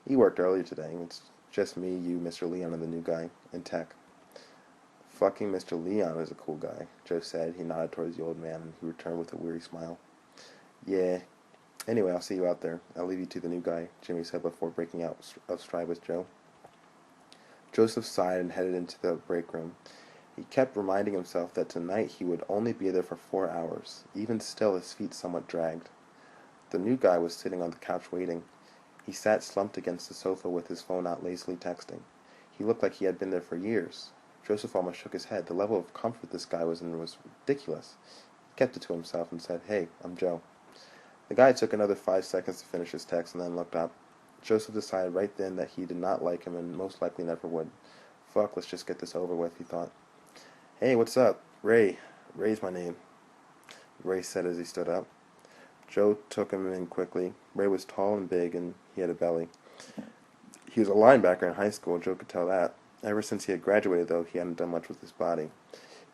"He worked earlier today. It's just me, you, Mr. Leon, and the new guy, in tech." "Fucking Mr. Leon is a cool guy," Joe said. He nodded towards the old man, and he returned with a weary smile. "Yeah. Anyway, I'll see you out there. I'll leave you to the new guy," Jimmy said before breaking out of stride with Joe. Joseph sighed and headed into the break room. He kept reminding himself that tonight he would only be there for 4 hours. Even still, his feet somewhat dragged. The new guy was sitting on the couch waiting. He sat slumped against the sofa with his phone out lazily texting. He looked like he had been there for years. Joseph almost shook his head. The level of comfort this guy was in was ridiculous. He kept it to himself and said, "Hey, I'm Joe." The guy took another 5 seconds to finish his text and then looked up. Joseph decided right then that he did not like him and most likely never would. "Fuck, let's just get this over with," he thought. "Hey, what's up? Ray. Ray's my name," Ray said as he stood up. Joe took him in quickly. Ray was tall and big, and he had a belly. He was a linebacker in high school, Joe could tell that. Ever since he had graduated, though, he hadn't done much with his body.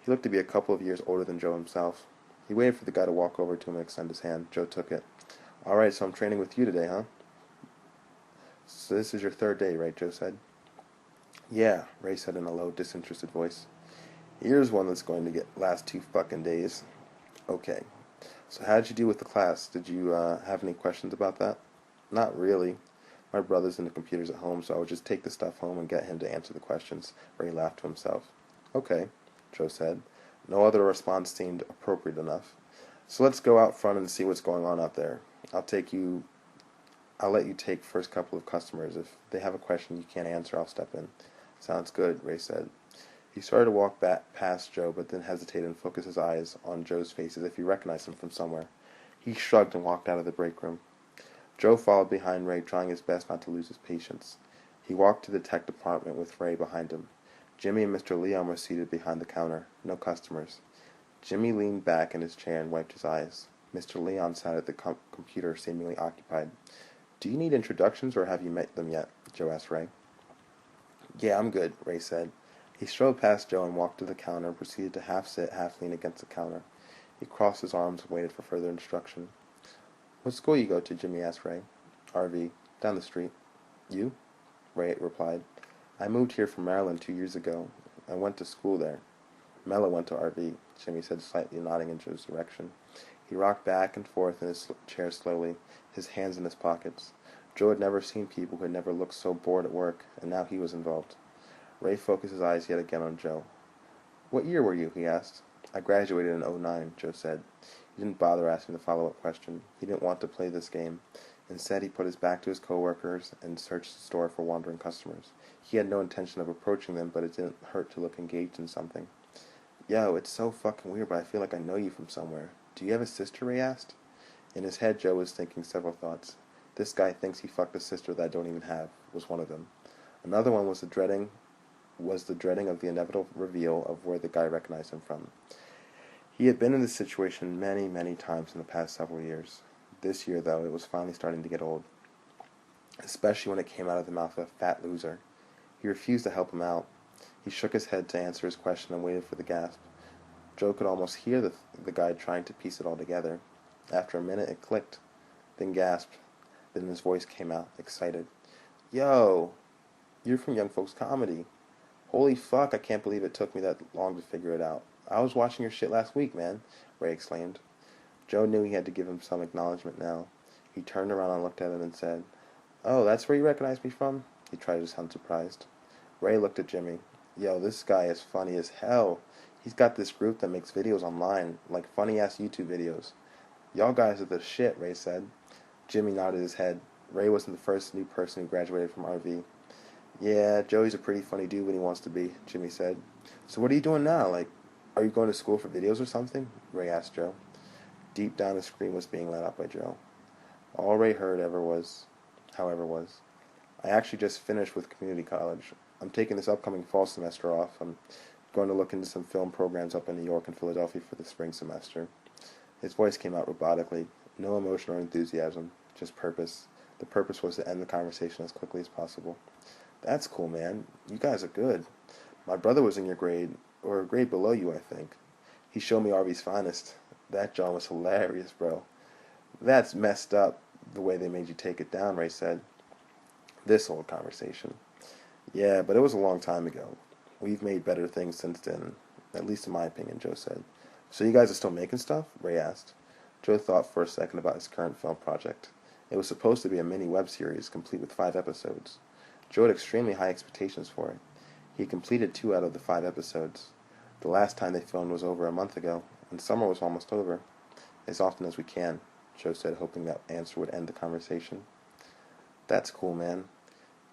He looked to be a couple of years older than Joe himself. He waited for the guy to walk over to him and extend his hand. Joe took it. "All right, so I'm training with you today, huh?" "So this is your 3rd day, right?" Joe said. "Yeah," Ray said in a low, disinterested voice. "Here's one that's going to last 2 fucking days." "Okay. So how did you do with the class? Did you have any questions about that?" "Not really. My brother's into computers at home, so I would just take the stuff home and get him to answer the questions." Ray laughed to himself. "Okay," Joe said. No other response seemed appropriate enough. "So let's go out front and see what's going on out there. I'll let you take first couple of customers. If they have a question you can't answer, I'll step in." "Sounds good," Ray said. He started to walk back past Joe, but then hesitated and focused his eyes on Joe's face as if he recognized him from somewhere. He shrugged and walked out of the break room. Joe followed behind Ray, trying his best not to lose his patience. He walked to the tech department with Ray behind him. Jimmy and Mr. Leon were seated behind the counter. No customers. Jimmy leaned back in his chair and wiped his eyes. Mr. Leon sat at the computer, seemingly occupied. "Do you need introductions, or have you met them yet?" Joe asked Ray. "Yeah, I'm good," Ray said. He strode past Joe and walked to the counter and proceeded to half sit, half lean against the counter. He crossed his arms and waited for further instruction. "What school you go to?" Jimmy asked Ray. RV. Down the street. You? Ray replied. I moved here from Maryland 2 years ago. I went to school there. Mela went to RV, Jimmy said, slightly nodding in Joe's direction. He rocked back and forth in his chair slowly, his hands in his pockets. Joe had never seen people who had never looked so bored at work, and now he was involved. Ray focused his eyes yet again on Joe. What year were you? He asked. I graduated in '09, Joe said. He didn't bother asking the follow-up question. He didn't want to play this game. Instead, he put his back to his coworkers and searched the store for wandering customers. He had no intention of approaching them, but it didn't hurt to look engaged in something. Yo, it's so fucking weird, but I feel like I know you from somewhere. Do you have a sister? Ray asked. In his head, Joe was thinking several thoughts. This guy thinks he fucked a sister that I don't even have, was one of them. Another one was the dreading of the inevitable reveal of where the guy recognized him from. He had been in this situation many, many times in the past several years. This year, though, it was finally starting to get old, especially when it came out of the mouth of a fat loser. He refused to help him out. He shook his head to answer his question and waited for the gasp. Joe could almost hear the guy trying to piece it all together. After a minute, it clicked, then gasped. Then his voice came out, excited. Yo, you're from Young Folks Comedy. Holy fuck, I can't believe it took me that long to figure it out. I was watching your shit last week, man, Ray exclaimed. Joe knew he had to give him some acknowledgement now. He turned around and looked at him and said, Oh, that's where you recognize me from? He tried to sound surprised. Ray looked at Jimmy. Yo, this guy is funny as hell. He's got this group that makes videos online, like funny-ass YouTube videos. Y'all guys are the shit, Ray said. Jimmy nodded his head. Ray wasn't the first new person who graduated from RV. Yeah, Joey's a pretty funny dude when he wants to be, Jimmy said. So what are you doing now? Like, are you going to school for videos or something? Ray asked Joe. Deep down, a scream was being let out by Joe. All Ray heard however, was, I actually just finished with community college. I'm taking this upcoming fall semester off. I'm going to look into some film programs up in New York and Philadelphia for the spring semester. His voice came out robotically. No emotion or enthusiasm, just purpose. The purpose was to end the conversation as quickly as possible. That's cool, man. You guys are good. My brother was in your grade, or a grade below you, I think. He showed me RV's finest. That John was hilarious, bro. That's messed up, the way they made you take it down, Ray said. This old conversation. Yeah, but it was a long time ago. We've made better things since then, at least in my opinion, Joe said. So you guys are still making stuff? Ray asked. Joe thought for a second about his current film project. It was supposed to be a mini web series, complete with 5 episodes. Joe had extremely high expectations for it. He had completed 2 out of the 5 episodes. The last time they filmed was over a month ago, and summer was almost over. As often as we can, Joe said, hoping that answer would end the conversation. That's cool, man.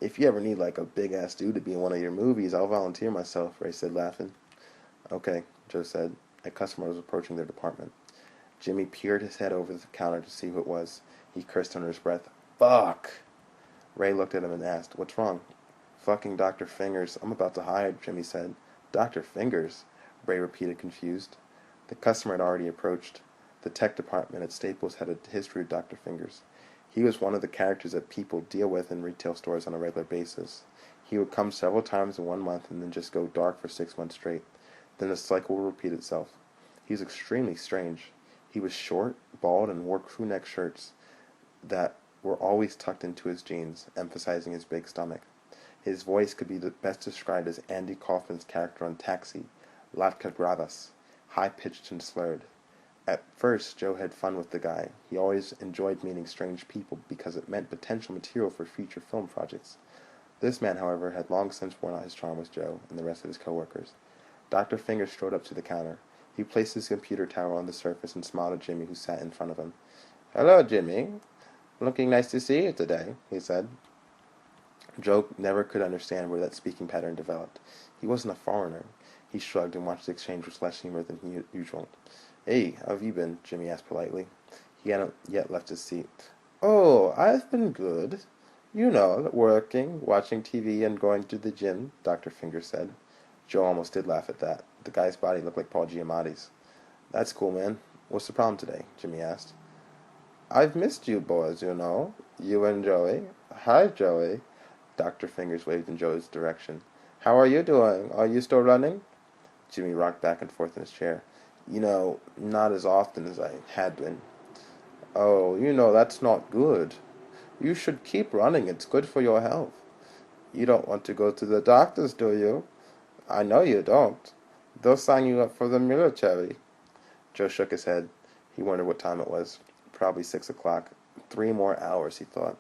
If you ever need like a big-ass dude to be in one of your movies, I'll volunteer myself, Ray said, laughing. Okay, Joe said. A customer was approaching their department. Jimmy peered his head over the counter to see who it was. He cursed under his breath. Fuck! Ray looked at him and asked, What's wrong? Fucking Dr. Fingers. I'm about to hide, Jimmy said. Dr. Fingers? Ray repeated, confused. The customer had already approached. The tech department at Staples had a history of Dr. Fingers. He was one of the characters that people deal with in retail stores on a regular basis. He would come several times in 1 month and then just go dark for 6 months straight. Then the cycle would repeat itself. He was extremely strange. He was short, bald, and wore crew-neck shirts that were always tucked into his jeans, emphasizing his big stomach. His voice could be best described as Andy Kaufman's character on Taxi, Latka Gravas, high-pitched and slurred. At first, Joe had fun with the guy. He always enjoyed meeting strange people because it meant potential material for future film projects. This man, however, had long since worn out his charm with Joe and the rest of his coworkers. Dr. Fingers strode up to the counter. He placed his computer tower on the surface and smiled at Jimmy, who sat in front of him. Hello, Jimmy. Looking nice to see you today, he said. Joe never could understand where that speaking pattern developed. He wasn't a foreigner. He shrugged and watched the exchange with less humor than usual. Hey, how have you been? Jimmy asked politely. He hadn't yet left his seat. Oh, I've been good. You know, working, watching TV, and going to the gym, Dr. Fingers said. Joe almost did laugh at that. The guy's body looked like Paul Giamatti's. That's cool, man. What's the problem today? Jimmy asked. I've missed you boys, you know. You and Joey. Hi, Joey. Dr. Fingers waved in Joe's direction. How are you doing? Are you still running? Jimmy rocked back and forth in his chair. You know, not as often as I had been. Oh, you know, that's not good. You should keep running. It's good for your health. You don't want to go to the doctors, do you? I know you don't. They'll sign you up for the military. Joe shook his head. He wondered what time it was. Probably 6 o'clock. 3 more hours, he thought.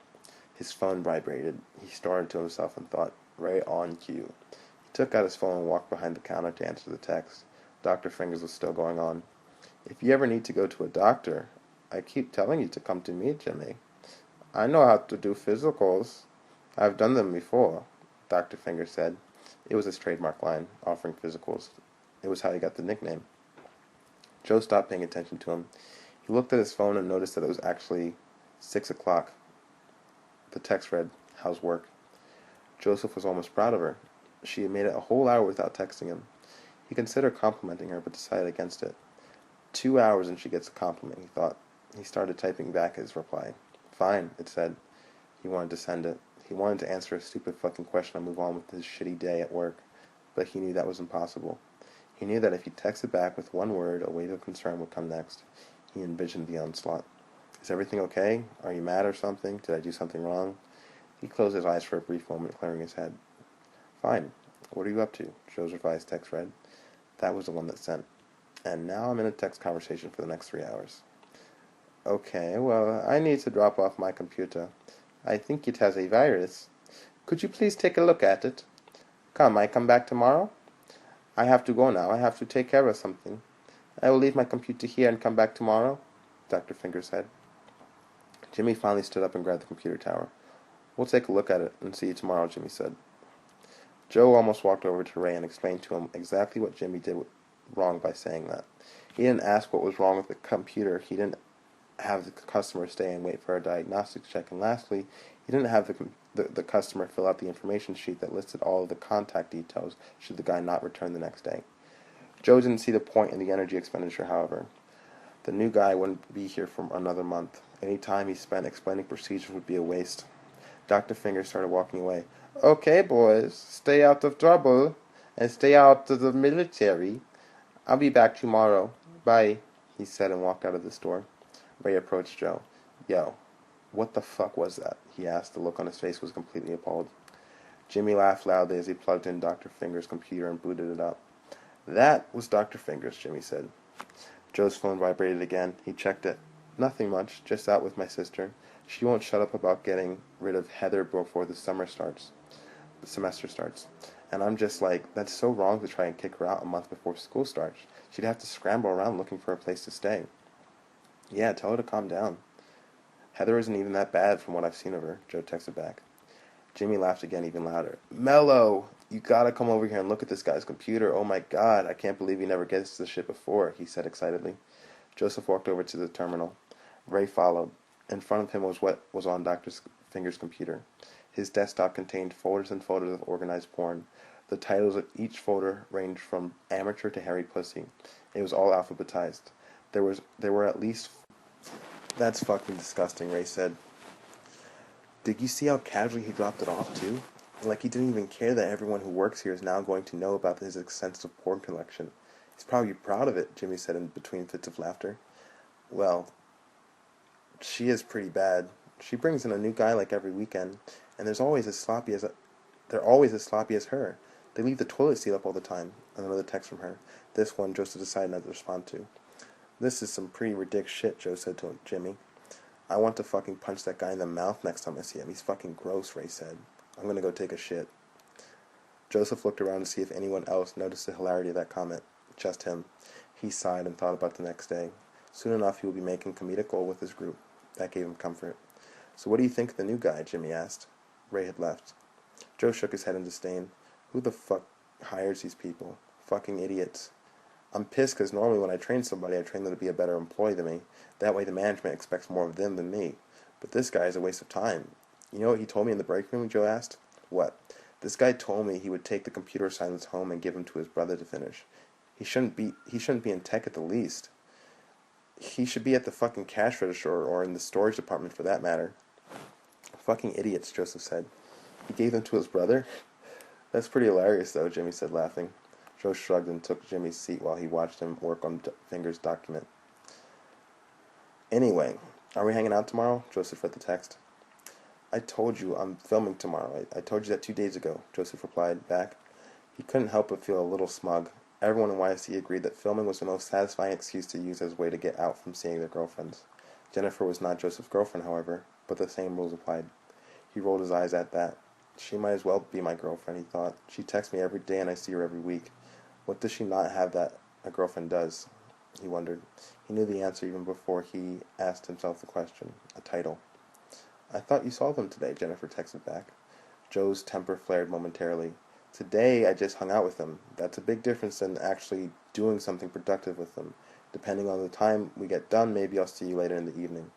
His phone vibrated. He started to himself and thought, right on cue. He took out his phone and walked behind the counter to answer the text. Dr. Fingers was still going on. If you ever need to go to a doctor, I keep telling you to come to me, Jimmy. I know how to do physicals. I've done them before, Dr. Fingers said. It was his trademark line, offering physicals. It was how he got the nickname. Joe stopped paying attention to him. He looked at his phone and noticed that it was actually 6 o'clock. The text read, "How's work?" Joseph was almost proud of her. She had made it a whole hour without texting him. He considered complimenting her, but decided against it. 2 hours and she gets a compliment, he thought. He started typing back his reply. Fine, it said. He wanted to send it. He wanted to answer a stupid fucking question and move on with his shitty day at work, but he knew that was impossible. He knew that if he texted back with one word, a wave of concern would come next. He envisioned the onslaught. Is everything okay? Are you mad or something? Did I do something wrong? He closed his eyes for a brief moment, clearing his head. Fine. What are you up to? Joe's revised text read. That was the one that sent. And now I'm in a text conversation for the next 3 hours. Okay, well, I need to drop off my computer. I think it has a virus. Could you please take a look at it? I come back tomorrow? I have to go now. I have to take care of something. I will leave my computer here and come back tomorrow, Dr. Fingers said. Jimmy finally stood up and grabbed the computer tower. We'll take a look at it and see you tomorrow, Jimmy said. Joe almost walked over to Ray and explained to him exactly what Jimmy did wrong by saying that. He didn't ask what was wrong with the computer. He didn't have the customer stay and wait for a diagnostics check. And lastly, he didn't have the customer fill out the information sheet that listed all of the contact details should the guy not return the next day. Joe didn't see the point in the energy expenditure, however. The new guy wouldn't be here for another month. Any time he spent explaining procedures would be a waste. Dr. Fingers started walking away. Okay, boys, stay out of trouble and stay out of the military. I'll be back tomorrow. Bye, he said and walked out of the store. Ray approached Joe. Yo, what the fuck was that? He asked. The look on his face was completely appalled. Jimmy laughed loudly as he plugged in Dr. Fingers' computer and booted it up. That was Dr. Fingers, Jimmy said. Joe's phone vibrated again. He checked it. Nothing much, just out with my sister. She won't shut up about getting rid of Heather before the semester starts. And I'm just like, that's so wrong to try and kick her out a month before school starts. She'd have to scramble around looking for a place to stay. Yeah, tell her to calm down. Heather isn't even that bad from what I've seen of her, Joe texted back. Jimmy laughed again, even louder. Mello, you gotta come over here and look at this guy's computer. Oh my god, I can't believe he never gets this shit before, he said excitedly. Joseph walked over to the terminal. Ray followed. In front of him was what was on Dr. Finger's computer. His desktop contained folders and folders of organized porn. The titles of each folder ranged from amateur to hairy pussy. It was all alphabetized. There were at least... That's fucking disgusting, Ray said. Did you see how casually he dropped it off, too? Like he didn't even care that everyone who works here is now going to know about his extensive porn collection. He's probably proud of it, Jimmy said in between fits of laughter. Well, she is pretty bad. She brings in a new guy like every weekend, and they're always as sloppy as her. They leave the toilet seat up all the time. Another text from her. This one Joseph decided not to respond to. This is some pretty ridiculous shit, Joe said to Jimmy. I want to fucking punch that guy in the mouth next time I see him. He's fucking gross, Ray said. I'm gonna go take a shit. Joseph looked around to see if anyone else noticed the hilarity of that comment. Just him. He sighed and thought about the next day. Soon enough he would be making comedic gold with his group. That gave him comfort. So what do you think of the new guy? Jimmy asked. Ray had left. Joe shook his head in disdain. Who the fuck hires these people? Fucking idiots. I'm pissed because normally when I train somebody, I train them to be a better employee than me. That way the management expects more of them than me. But this guy is a waste of time. You know what he told me in the break room, Joe asked? What? This guy told me he would take the computer assignments home and give them to his brother to finish. He shouldn't be in tech at the least. He should be at the fucking cash register or in the storage department for that matter. Fucking idiots, Joseph said. He gave them to his brother? That's pretty hilarious though, Jimmy said, laughing. Joe shrugged and took Jimmy's seat while he watched him work on Finger's document. Anyway, are we hanging out tomorrow? Joseph read the text. I told you I'm filming tomorrow. I told you that 2 days ago, Joseph replied back. He couldn't help but feel a little smug. Everyone in YC agreed that filming was the most satisfying excuse to use as a way to get out from seeing their girlfriends. Jennifer was not Joseph's girlfriend, however, but the same rules applied. He rolled his eyes at that. She might as well be my girlfriend, he thought. She texts me every day and I see her every week. What does she not have that a girlfriend does? He wondered. He knew the answer even before he asked himself the question. A title. I thought you saw them today, Jennifer texted back. Joe's temper flared momentarily. Today I just hung out with them. That's a big difference than actually doing something productive with them. Depending on the time we get done, maybe I'll see you later in the evening.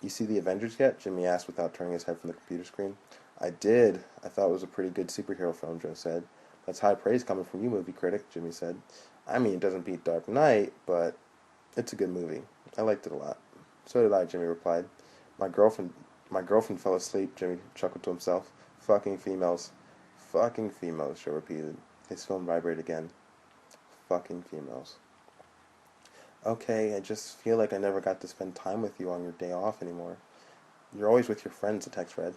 You see the Avengers yet? Jimmy asked without turning his head from the computer screen. I did. I thought it was a pretty good superhero film, Joe said. That's high praise coming from you, movie critic, Jimmy said. I mean, it doesn't beat Dark Knight, but it's a good movie. I liked it a lot. So did I, Jimmy replied. My girlfriend fell asleep, Jimmy chuckled to himself. Fucking females. Fucking females, Joe repeated. His phone vibrated again. Fucking females. Okay, I just feel like I never got to spend time with you on your day off anymore. You're always with your friends, the text read.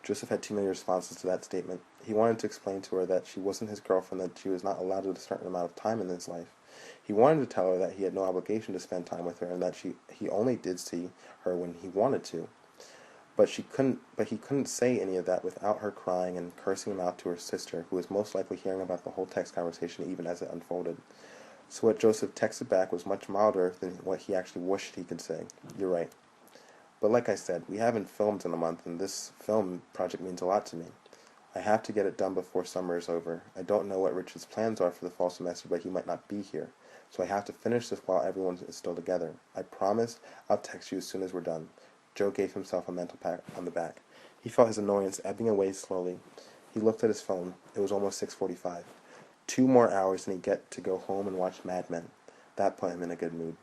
Joseph had too many responses to that statement. He wanted to explain to her that she wasn't his girlfriend, that she was not allowed a certain amount of time in his life. He wanted to tell her that he had no obligation to spend time with her and that he only did see her when he wanted to. But he couldn't say any of that without her crying and cursing him out to her sister, who was most likely hearing about the whole text conversation even as it unfolded. So what Joseph texted back was much milder than what he actually wished he could say. You're right. But like I said, we haven't filmed in a month, and this film project means a lot to me. I have to get it done before summer is over. I don't know what Richard's plans are for the fall semester, but he might not be here. So I have to finish this while everyone is still together. I promise I'll text you as soon as we're done. Joe gave himself a mental pat on the back. He felt his annoyance ebbing away slowly. He looked at his phone. It was almost 6:45. 2 more hours and he'd get to go home and watch Mad Men. That put him in a good mood.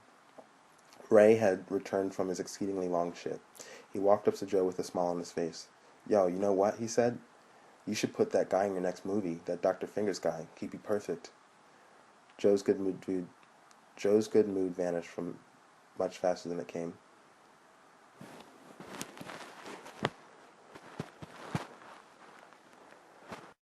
Ray had returned from his exceedingly long shift. He walked up to Joe with a smile on his face. Yo, you know what? He said. You should put that guy in your next movie, that Dr. Fingers guy. He'd be perfect. Joe's good mood vanished from much faster than it came.